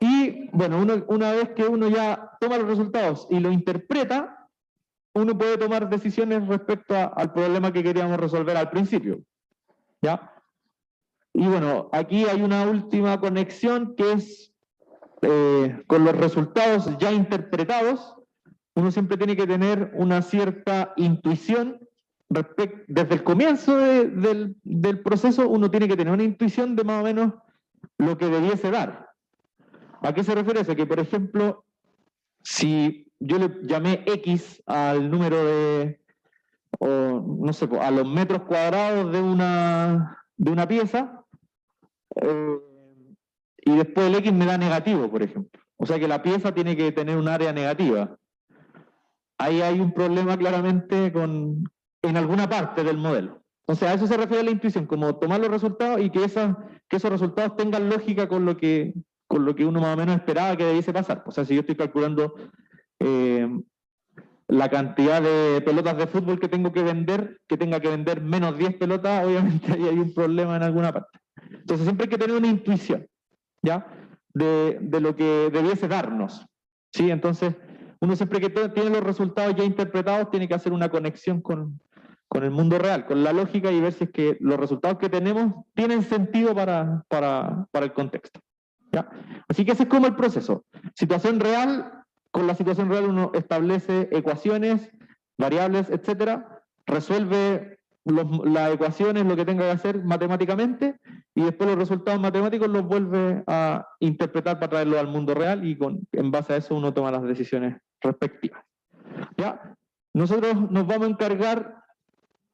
S3: Y bueno, una vez que uno ya toma los resultados y lo interpreta, uno puede tomar decisiones respecto al problema que queríamos resolver al principio. ¿Ya? Y bueno, aquí hay una última conexión que es con los resultados ya interpretados. Uno siempre tiene que tener una cierta intuición desde el comienzo del proceso, uno tiene que tener una intuición de más o menos lo que debiese dar. ¿A qué se refiere eso? Que, por ejemplo, si yo le llamé X al número no sé, a los metros cuadrados de una pieza, y después el X me da negativo, por ejemplo. O sea que la pieza tiene que tener un área negativa. Ahí hay un problema claramente en alguna parte del modelo. Entonces a eso se refiere la intuición, como tomar los resultados y que esos resultados tengan lógica con lo que uno más o menos esperaba que debiese pasar. O sea, si yo estoy calculando la cantidad de pelotas de fútbol que tengo que vender, que tenga que vender menos 10 pelotas, obviamente ahí hay un problema en alguna parte. Entonces siempre hay que tener una intuición, ¿ya? De lo que debiese darnos, ¿sí? Entonces, uno siempre que tiene los resultados ya interpretados, tiene que hacer una conexión con el mundo real, con la lógica y ver si es que los resultados que tenemos tienen sentido para el contexto, ¿ya? Así que ese es como el proceso. Situación real. Con la situación real uno establece ecuaciones, variables, etcétera, resuelve las ecuaciones, lo que tenga que hacer matemáticamente, y después los resultados matemáticos los vuelve a interpretar para traerlos al mundo real, y en base a eso uno toma las decisiones respectivas. ¿Ya? Nosotros nos vamos a encargar,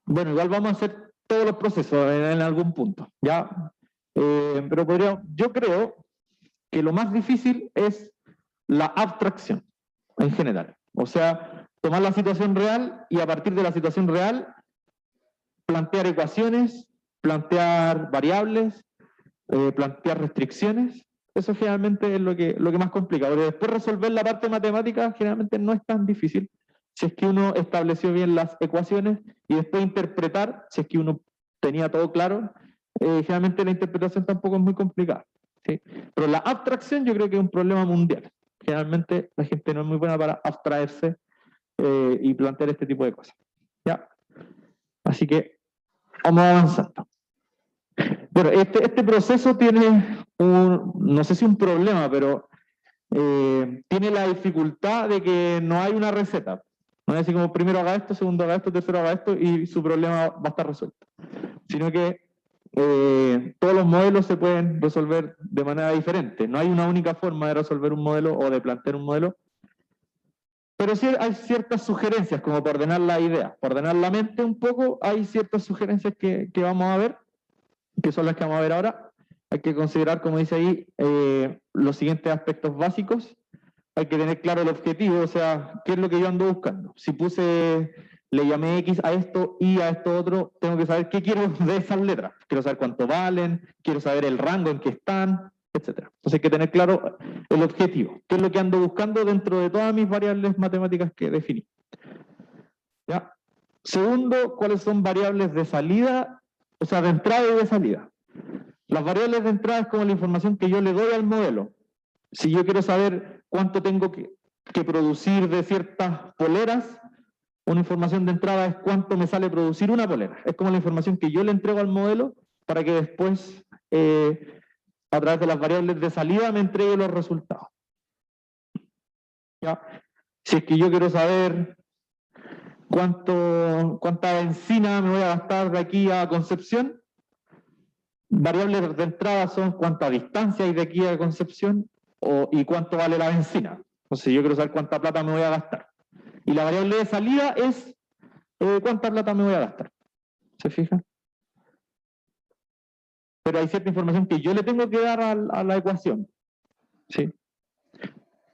S3: bueno, igual vamos a hacer todos los procesos en algún punto, ¿ya? Pero yo creo que lo más difícil es la abstracción en general. O sea, tomar la situación real y a partir de la situación real plantear ecuaciones, plantear variables, plantear restricciones. Eso generalmente es lo que más complica. Porque después resolver la parte matemática generalmente no es tan difícil si es que uno estableció bien las ecuaciones y después interpretar, si es que uno tenía todo claro, generalmente la interpretación tampoco es muy complicada, ¿sí? Pero la abstracción yo creo que es un problema mundial. Generalmente la gente no es muy buena para abstraerse y plantear este tipo de cosas, ¿ya? Así que vamos avanzando. Bueno, este proceso tiene no sé si un problema, pero tiene la dificultad de que no hay una receta. No es así como primero haga esto, segundo haga esto, tercero haga esto y su problema va a estar resuelto. Sino que todos los modelos se pueden resolver de manera diferente. No hay una única forma de resolver un modelo o de plantear un modelo. Pero sí hay ciertas sugerencias, como para ordenar la idea, para ordenar la mente un poco, hay ciertas sugerencias que vamos a ver, que son las que vamos a ver ahora. Hay que considerar, como dice ahí, los siguientes aspectos básicos. Hay que tener claro el objetivo, o sea, qué es lo que yo ando buscando. Si le llamé X a esto, Y a esto otro, tengo que saber qué quiero de esas letras. Quiero saber cuánto valen, quiero saber el rango en que están, etc. Entonces hay que tener claro el objetivo, qué es lo que ando buscando dentro de todas mis variables matemáticas que definí. ¿Ya? Segundo, ¿cuáles son variables de salida? O sea, de entrada y de salida. Las variables de entrada es como la información que yo le doy al modelo. Si yo quiero saber cuánto tengo que producir de ciertas poleras, una información de entrada es cuánto me sale producir una polera. Es como la información que yo le entrego al modelo para que después, a través de las variables de salida, me entregue los resultados. ¿Ya? Si es que yo quiero saber cuánta benzina me voy a gastar de aquí a Concepción, variables de entrada son cuánta distancia hay de aquí a Concepción y cuánto vale la benzina. Entonces yo quiero saber cuánta plata me voy a gastar. Y la variable de salida es cuánta plata me voy a gastar. ¿Se fijan? Pero hay cierta información que yo le tengo que dar a la ecuación. ¿Sí?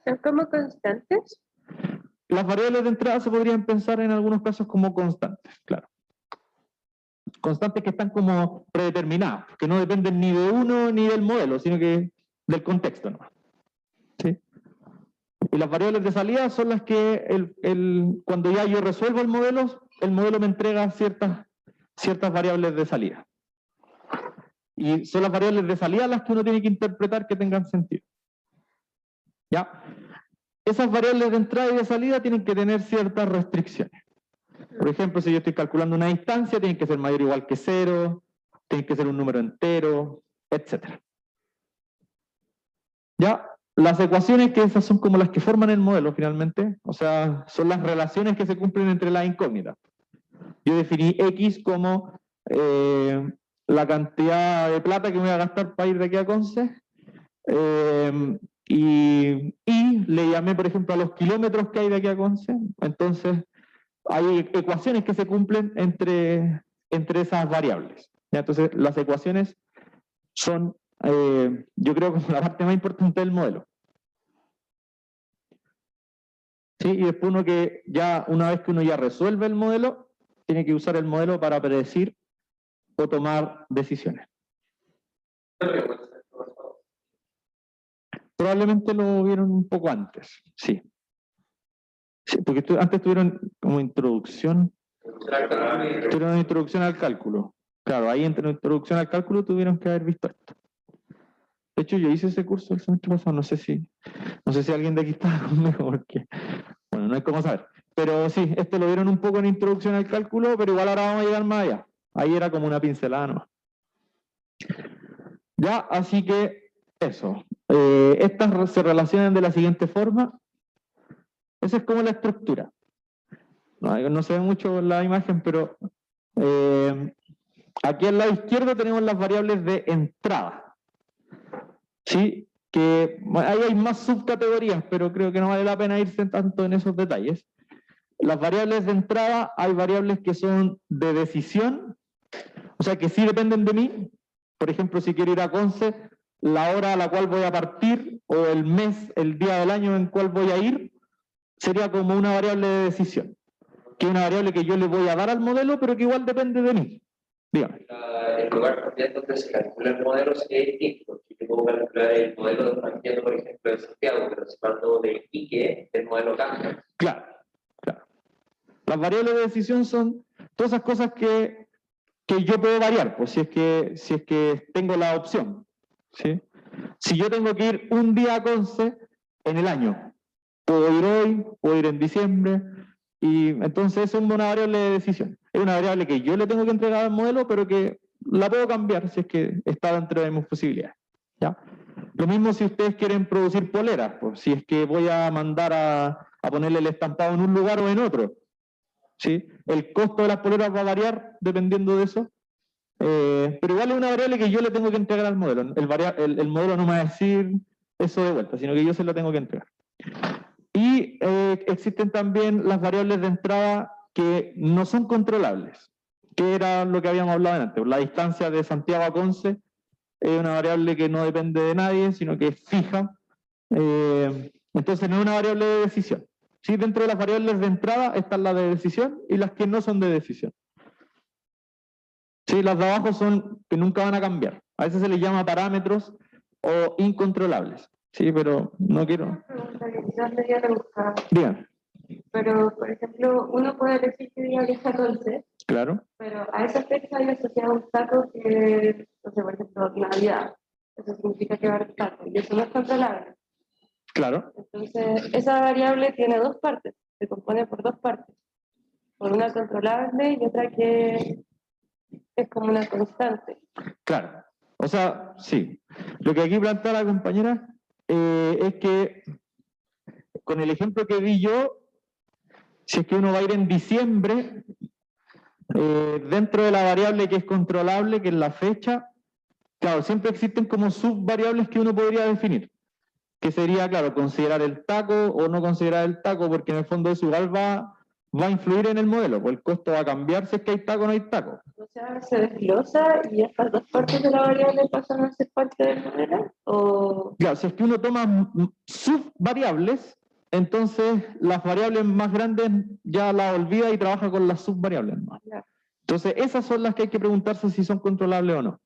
S2: ¿Son como constantes?
S3: Las variables de entrada se podrían pensar en algunos casos como constantes, claro. Constantes que están como predeterminadas, que no dependen ni de uno ni del modelo, sino que del contexto nomás. ¿Sí? Y las variables de salida son las que cuando ya yo resuelvo el modelo me entrega ciertas variables de salida. Y son las variables de salida las que uno tiene que interpretar que tengan sentido. ¿Ya? Esas variables de entrada y de salida tienen que tener ciertas restricciones. Por ejemplo, si yo estoy calculando una distancia, tiene que ser mayor o igual que 0, tiene que ser un número entero, etc. ¿Ya? Las ecuaciones, que esas son como las que forman el modelo finalmente, o sea, son las relaciones que se cumplen entre las incógnitas. Yo definí X como la cantidad de plata que me voy a gastar para ir de aquí a Conce, y le llamé, por ejemplo, a los kilómetros que hay de aquí a Conce. Entonces, hay ecuaciones que se cumplen entre esas variables. ¿Ya? Entonces, las ecuaciones son yo creo, como la parte más importante del modelo. ¿Sí? Y después una vez que uno ya resuelve el modelo, tiene que usar el modelo para predecir o tomar decisiones. Probablemente lo vieron un poco antes, sí. Sí, porque antes tuvieron como introducción. Tuvieron una introducción al cálculo. Claro, ahí entre la introducción al cálculo tuvieron que haber visto esto. De hecho, yo hice ese curso el semestre pasado, no sé si alguien de aquí estaba conmigo, porque, bueno, no hay cómo saber. Pero sí, esto lo vieron un poco en introducción al cálculo, pero igual ahora vamos a llegar más allá. Ahí era como una pincelada nomás. Ya, así que eso. Estas se relacionan de la siguiente forma. Esa es como la estructura. No se ve mucho en la imagen, pero aquí al lado izquierdo tenemos las variables de entrada. ¿Sí? Que ahí hay más subcategorías, pero creo que no vale la pena irse tanto en esos detalles. Las variables de entrada, hay variables que son de decisión, o sea que sí dependen de mí. Por ejemplo, si quiero ir a Conce, la hora a la cual voy a partir, o el mes, el día del año en cual voy a ir, sería como una variable de decisión, que es una variable que yo le voy a dar al modelo, pero que igual depende de mí. Dígame.
S1: El lugar también donde se calcula el modelo es distinto. Yo puedo calcular el modelo de Santiago, por ejemplo, de Santiago, pero si parto de Iquique, el modelo cambia.
S3: Claro, claro. Las variables de decisión son todas esas cosas que yo puedo variar, pues si es que tengo la opción. ¿Sí? Si yo tengo que ir un día a Conce en el año, puedo ir hoy, puedo ir en diciembre, y entonces es una variable de decisión. Es una variable que yo le tengo que entregar al modelo, pero que la puedo cambiar si es que está dentro de mis posibilidades. ¿Ya? Lo mismo si ustedes quieren producir poleras, pues si es que voy a mandar a ponerle el estampado en un lugar o en otro. ¿Sí? El costo de las poleras va a variar dependiendo de eso, pero igual es una variable que yo le tengo que entregar al modelo. El modelo no me va a decir eso de vuelta, sino que yo se lo tengo que entregar. Y existen también las variables de entrada que no son controlables, que era lo que habíamos hablado antes. La distancia de Santiago a Conce es una variable que no depende de nadie, sino que es fija. Entonces no es una variable de decisión. Sí, dentro de las variables de entrada están las de decisión y las que no son de decisión. Sí, las de abajo son que nunca van a cambiar. A veces se les llama parámetros o incontrolables. Sí, pero no quiero.
S2: Una pregunta que quizás me dio rebuscada.
S3: Digan.
S2: Pero, por ejemplo, uno puede decir que día viaja a Conce,
S3: Claro.
S2: pero a esa fecha hay asociado un taco que, no sé, por ejemplo, Navidad. Eso significa que va a haber taco, y eso no es controlable.
S3: Claro.
S2: Entonces, esa variable tiene dos partes, se compone por dos partes. Por una controlable y otra que es como una constante.
S3: Claro. O sea, sí. Lo que aquí plantea la compañera es que con el ejemplo que di yo, si es que uno va a ir en diciembre, dentro de la variable que es controlable, que es la fecha, claro, siempre existen como subvariables que uno podría definir, que sería, claro, considerar el taco o no considerar el taco, porque en el fondo eso igual va a influir en el modelo, pues el costo va a cambiar si es que hay taco o no hay taco.
S2: O sea, se desglosa y estas dos partes de la variable pasan a ser parte del modelo, o...
S3: Claro, si es que uno toma subvariables, entonces las variables más grandes ya las olvida y trabaja con las subvariables más.
S2: Claro.
S3: Entonces esas son las que hay que preguntarse si son controlables o no.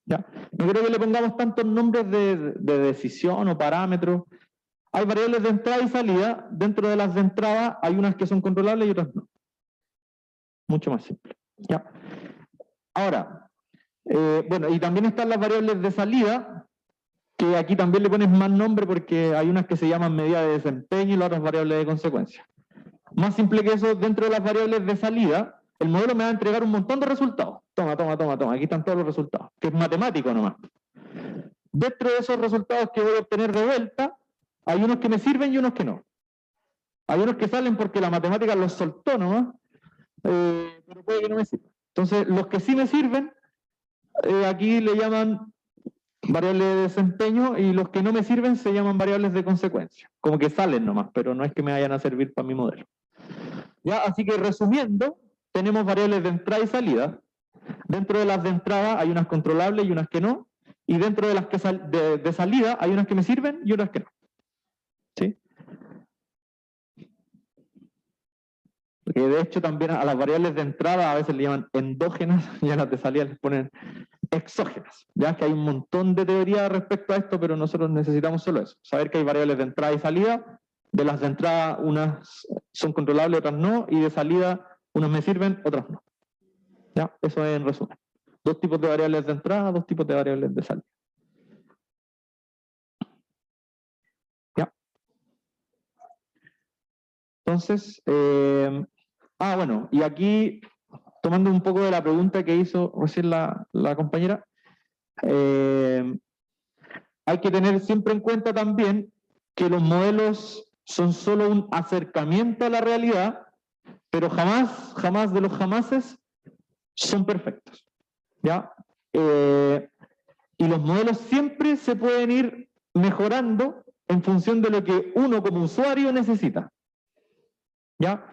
S3: ¿Ya? No creo que le pongamos tantos nombres de decisión o parámetros. Hay variables de entrada y salida. Dentro de las de entrada hay unas que son controlables y otras no. Mucho más simple. ¿Ya? Ahora, bueno, y también están las variables de salida, que aquí también le pones más nombre porque hay unas que se llaman medida de desempeño y las otras variables de consecuencia. Más simple que eso, dentro de las variables de salida, el modelo me va a entregar un montón de resultados. Toma, aquí están todos los resultados, que es matemático nomás. Dentro de esos resultados que voy a obtener de vuelta, hay unos que me sirven y unos que no. Hay unos que salen porque la matemática los soltó nomás, pero puede que no me sirvan. Entonces, los que sí me sirven, aquí le llaman variables de desempeño, y los que no me sirven se llaman variables de consecuencia. Como que salen nomás, pero no es que me vayan a servir para mi modelo. ¿Ya? Así que resumiendo, tenemos variables de entrada y salida. Dentro de las de entrada hay unas controlables y unas que no, y dentro de las que de salida hay unas que me sirven y otras que no. ¿Sí? Porque de hecho también a las variables de entrada a veces le llaman endógenas y a las de salida les ponen exógenas. Ya que hay un montón de teoría respecto a esto, pero nosotros necesitamos solo eso. Saber que hay variables de entrada y salida. De las de entrada unas son controlables, otras no, y de salida unas me sirven, otras no. Ya, eso es en resumen. 2 tipos de variables de entrada, 2 tipos de variables de salida. Ya. Entonces, bueno, y aquí, tomando un poco de la pregunta que hizo recién la compañera, hay que tener siempre en cuenta también que los modelos son solo un acercamiento a la realidad, pero jamás de los jamases son perfectos. ¿Ya? Y los modelos siempre se pueden ir mejorando en función de lo que uno como usuario necesita. ¿Ya?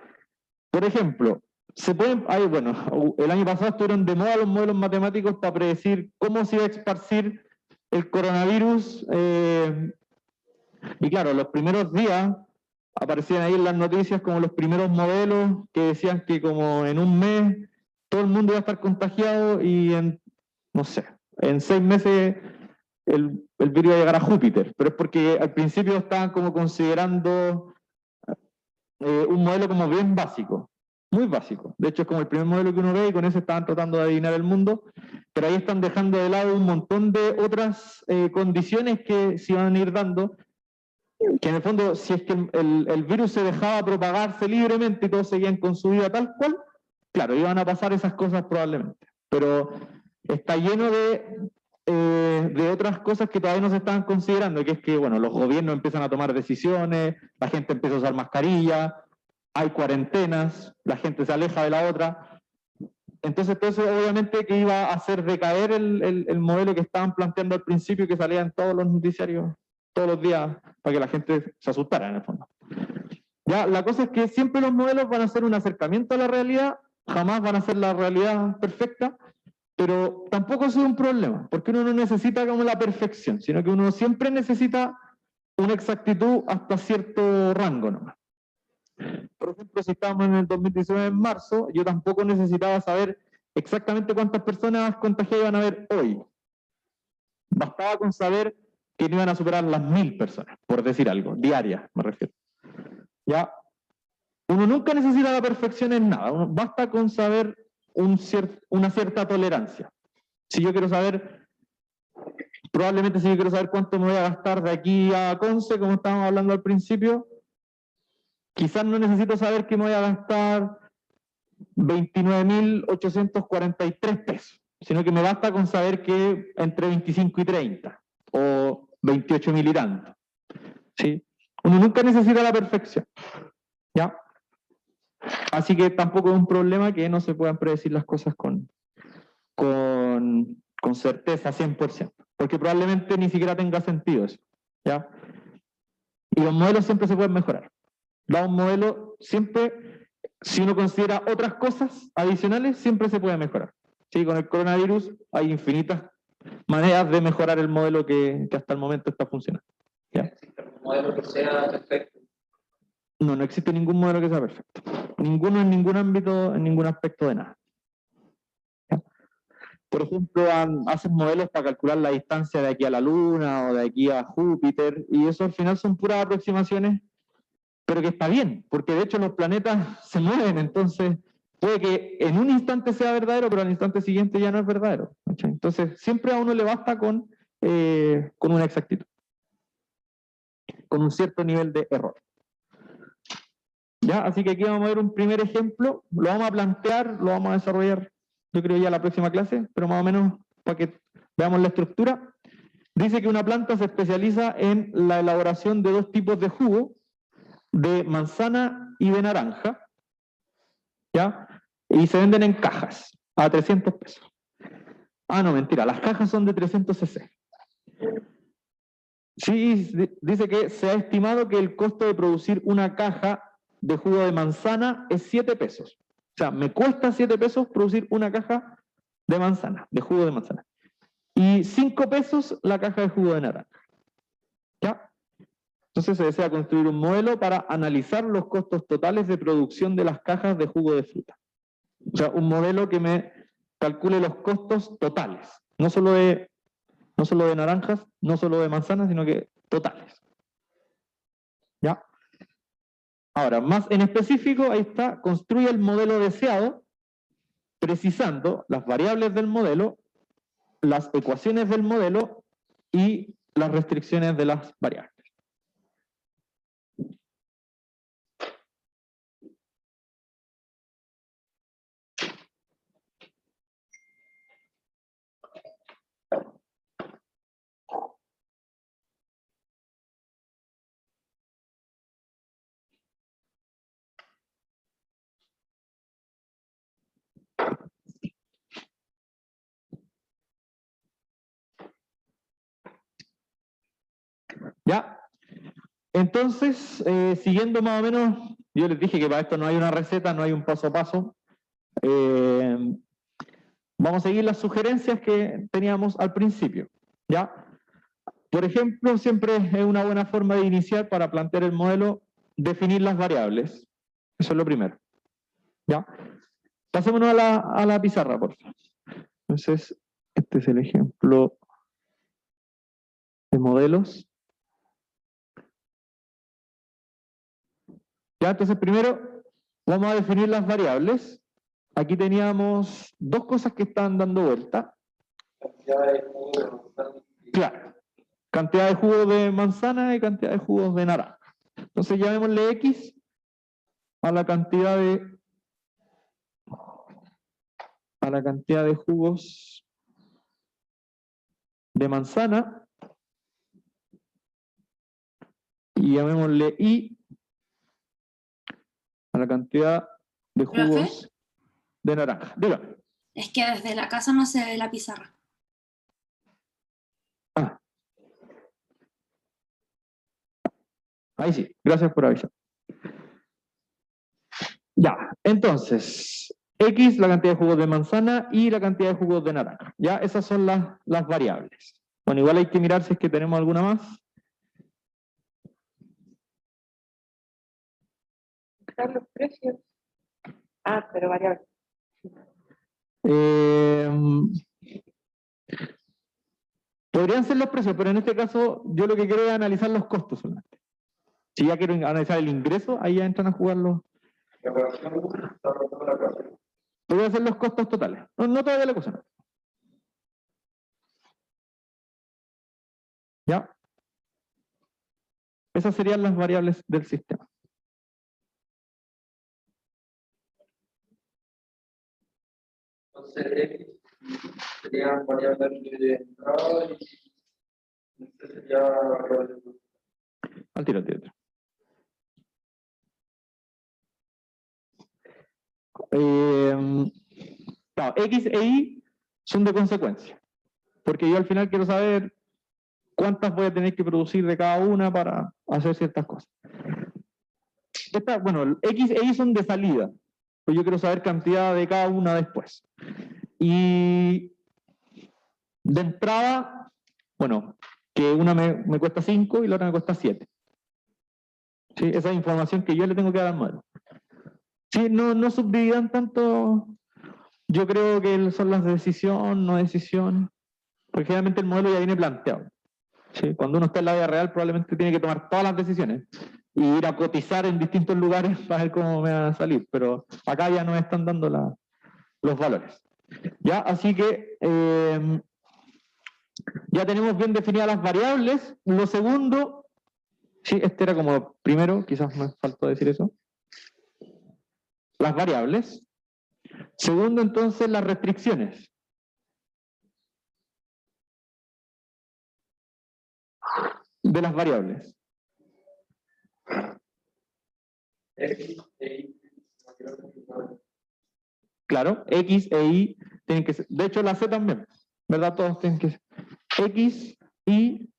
S3: Por ejemplo, el año pasado estuvieron de moda los modelos matemáticos para predecir cómo se iba a esparcir el coronavirus. Y claro, los primeros días aparecían ahí en las noticias como los primeros modelos que decían que como en un mes todo el mundo iba a estar contagiado y en 6 meses el virus iba a llegar a Júpiter. Pero es porque al principio estaban como considerando un modelo como bien básico, muy básico. De hecho es como el primer modelo que uno ve y con ese estaban tratando de adivinar el mundo, pero ahí están dejando de lado un montón de otras condiciones que se iban a ir dando, que en el fondo si es que el virus se dejaba propagarse libremente y todos seguían con su vida tal cual, claro, iban a pasar esas cosas probablemente. Pero está lleno de otras cosas que todavía no se estaban considerando, que es que, bueno, los gobiernos empiezan a tomar decisiones, la gente empieza a usar mascarilla, hay cuarentenas, la gente se aleja de la otra. Entonces, todo eso obviamente que iba a hacer decaer el modelo que estaban planteando al principio, que salía en todos los noticiarios todos los días, para que la gente se asustara en el fondo. Ya, la cosa es que siempre los modelos van a ser un acercamiento a la realidad, jamás van a ser la realidad perfecta, pero tampoco es un problema, porque uno no necesita como la perfección, sino que uno siempre necesita una exactitud hasta cierto rango nomás. Por ejemplo, si estábamos en el 2019 en marzo, yo tampoco necesitaba saber exactamente cuántas personas contagiadas iban a haber hoy. Bastaba con saber que no iban a superar las 1000 personas, por decir algo, diarias me refiero. ¿Ya? Uno nunca necesita la perfección en nada, basta con saber una cierta tolerancia. Si yo quiero saber, probablemente si yo quiero saber cuánto me voy a gastar de aquí a Conce, como estábamos hablando al principio, quizás no necesito saber que me voy a gastar 29.843 pesos, sino que me basta con saber que entre 25 y 30, o 28.000 y tanto. ¿Sí? Uno nunca necesita la perfección. ¿Ya? Así que tampoco es un problema que no se puedan predecir las cosas con certeza 100%, porque probablemente ni siquiera tenga sentido eso. ¿Ya? Y los modelos siempre se pueden mejorar. Da un modelo siempre, si uno considera otras cosas adicionales, siempre se puede mejorar. ¿Sí? Con el coronavirus hay infinitas maneras de mejorar el modelo que hasta el momento está funcionando. ¿Ya?
S1: ¿Existe un modelo que sea perfecto?
S3: No existe ningún modelo que sea perfecto. Ninguno en ningún ámbito, en ningún aspecto de nada. ¿Ya? Por ejemplo, hacen modelos para calcular la distancia de aquí a la Luna o de aquí a Júpiter, y eso al final son puras aproximaciones, pero que está bien, porque de hecho los planetas se mueven, entonces puede que en un instante sea verdadero, pero al instante siguiente ya no es verdadero. ¿Okay? Entonces siempre a uno le basta con una exactitud, con un cierto nivel de error. ¿Ya? Así que aquí vamos a ver un primer ejemplo, lo vamos a plantear, lo vamos a desarrollar yo creo ya la próxima clase, pero más o menos para que veamos la estructura. Dice que una planta se especializa en la elaboración de 2 tipos de jugo, de manzana y de naranja, ¿ya? Y se venden en cajas, a 300 pesos. Ah, no, mentira, las cajas son de 300 cc. Sí, dice que se ha estimado que el costo de producir una caja de jugo de manzana es 7 pesos. O sea, me cuesta 7 pesos producir una caja de manzana, de jugo de manzana. y 5 pesos la caja de jugo de naranja. ¿Ya? Entonces se desea construir un modelo para analizar los costos totales de producción de las cajas de jugo de fruta. O sea, un modelo que me calcule los costos totales, no solo de naranjas, no solo de manzanas, sino que totales. ¿Ya? Ahora, más en específico, ahí está, construye el modelo deseado, precisando las variables del modelo, las ecuaciones del modelo y las restricciones de las variables. ¿Ya? Entonces, siguiendo más o menos, yo les dije que para esto no hay una receta, no hay un paso a paso. Vamos a seguir las sugerencias que teníamos al principio. ¿Ya? Por ejemplo, siempre es una buena forma de iniciar para plantear el modelo, definir las variables. Eso es lo primero. ¿Ya? Pasémonos a la pizarra, por favor. Entonces, este es el ejemplo de modelos. Ya, entonces primero vamos a definir las variables. Aquí teníamos dos cosas que están dando vuelta. Claro, cantidad de jugo de manzana y cantidad de jugos de naranja. Entonces llamémosle X a la cantidad de jugos de manzana y llamémosle Y a la cantidad de jugos de naranja. Dígame.
S4: Es que desde la casa no se ve la pizarra.
S3: Ah. Ahí sí, gracias por avisar. Ya, entonces, X, la cantidad de jugos de manzana y la cantidad de jugos de naranja. Ya, esas son las variables. Bueno, igual hay que mirar si es que tenemos alguna más.
S2: Están los precios. Ah, pero variable.
S3: Podrían ser los precios, pero en este caso yo lo que quiero es analizar los costos solamente. Si ya quiero analizar el ingreso, ahí ya entran a jugar los... Voy a hacer los costos totales. No todavía la cosa. ¿Ya? Esas serían las variables del sistema.
S1: Entonces, X serían variables de entrada y este sería variable de...
S3: Al tiro. Claro, X e Y son de consecuencia, porque yo al final quiero saber cuántas voy a tener que producir de cada una para hacer ciertas cosas. Bueno, X e Y son de salida, pues yo quiero saber cantidad de cada una después. Y de entrada, bueno, que una me cuesta 5 y la otra me cuesta 7. ¿Sí? Esa es información que yo le tengo que dar al modelo. Sí, no subdividan tanto. Yo creo que son las de decisión, no decisión, porque generalmente el modelo ya viene planteado. ¿Sí? Cuando uno está en la vida real probablemente tiene que tomar todas las decisiones y ir a cotizar en distintos lugares para ver cómo me va a salir, pero acá ya nos están dando los valores. ¿Ya? Así que ya tenemos bien definidas las variables. Lo segundo, sí, este era como primero, quizás me faltó decir eso. Las variables. Segundo, entonces, las restricciones. De las variables. Claro, X e Y tienen que ser, de hecho la C también, ¿verdad? Todos tienen que ser X, Y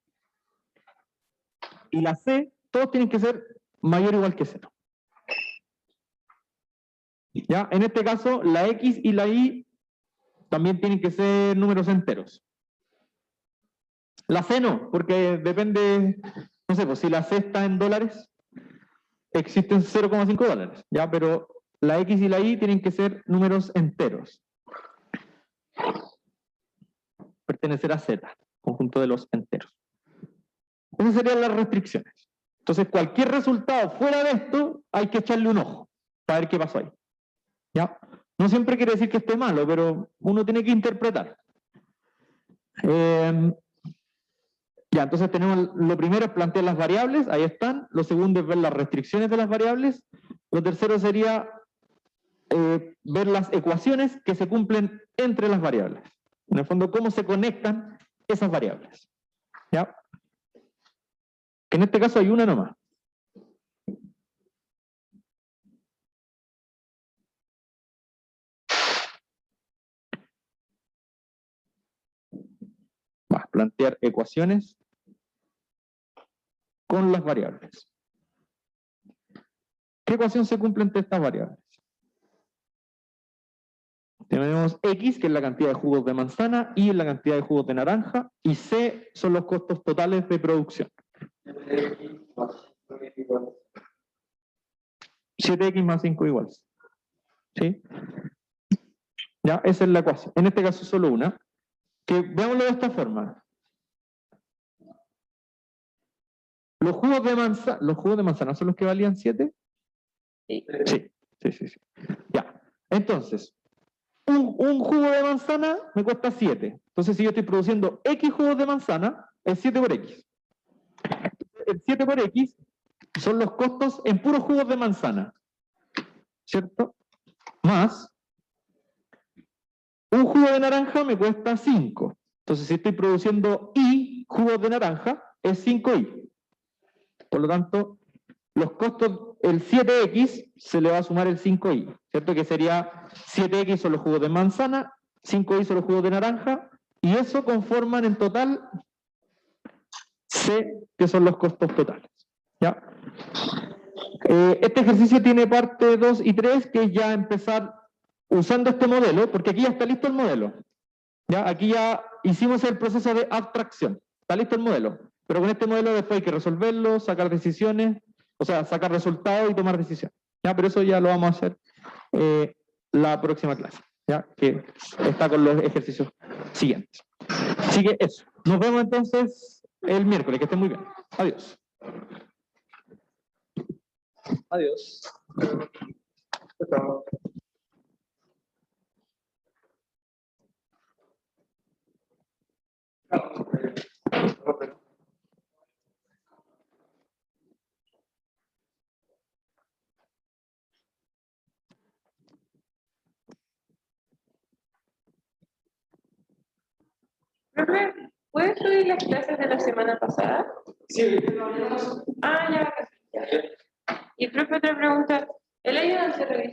S3: y la C, todos tienen que ser mayor o igual que 0. ¿Ya? En este caso, la X y la Y también tienen que ser números enteros. La C no, porque depende, no sé, pues si la C está en dólares, existen 0,5 dólares, ¿ya? Pero la X y la Y tienen que ser números enteros. Pertenecer a Z, conjunto de los enteros. Esas serían las restricciones. Entonces, cualquier resultado fuera de esto, hay que echarle un ojo para ver qué pasó ahí. ¿Ya? No siempre quiere decir que esté malo, pero uno tiene que interpretar. Ya, entonces tenemos, lo primero es plantear las variables, ahí están. Lo segundo es ver las restricciones de las variables. Lo tercero sería ver las ecuaciones que se cumplen entre las variables. En el fondo, cómo se conectan esas variables. ¿Ya? Que en este caso hay una nomás. Va a plantear ecuaciones con las variables. ¿Qué ecuación se cumple entre estas variables? Tenemos X, que es la cantidad de jugos de manzana, Y es la cantidad de jugos de naranja, y C son los costos totales de producción. 7X más 5 igual. ¿Sí? Ya, esa es la ecuación. En este caso solo una. Que veámoslo de esta forma. ¿Los jugos de manzana son los que valían 7?
S2: Sí.
S3: Sí. Ya. Entonces, un jugo de manzana me cuesta 7. Entonces, si yo estoy produciendo X jugos de manzana, es 7 por X. El 7 por X son los costos en puros jugos de manzana. ¿Cierto? Más, un jugo de naranja me cuesta 5. Entonces, si estoy produciendo Y jugos de naranja, es 5Y. Por lo tanto, los costos, el 7X se le va a sumar el 5Y, ¿cierto? Que sería 7X son los jugos de manzana, 5Y son los jugos de naranja, y eso conforman en total C, que son los costos totales. ¿Ya? Este ejercicio tiene parte 2 y 3, que es ya empezar usando este modelo, porque aquí ya está listo el modelo. ¿Ya? Aquí ya hicimos el proceso de abstracción. Está listo el modelo. Pero con este modelo después hay que resolverlo, sacar decisiones, o sea, sacar resultados y tomar decisiones. ¿Ya? Pero eso ya lo vamos a hacer la próxima clase, ¿ya? Que está con los ejercicios siguientes. Así que eso. Nos vemos entonces el miércoles. Que estén muy bien. Adiós. Adiós.
S2: Profe, ¿puedes subir las clases de la semana pasada?
S1: Sí.
S2: Ah, ya. Y profe, otra pregunta. ¿El ayudante revisa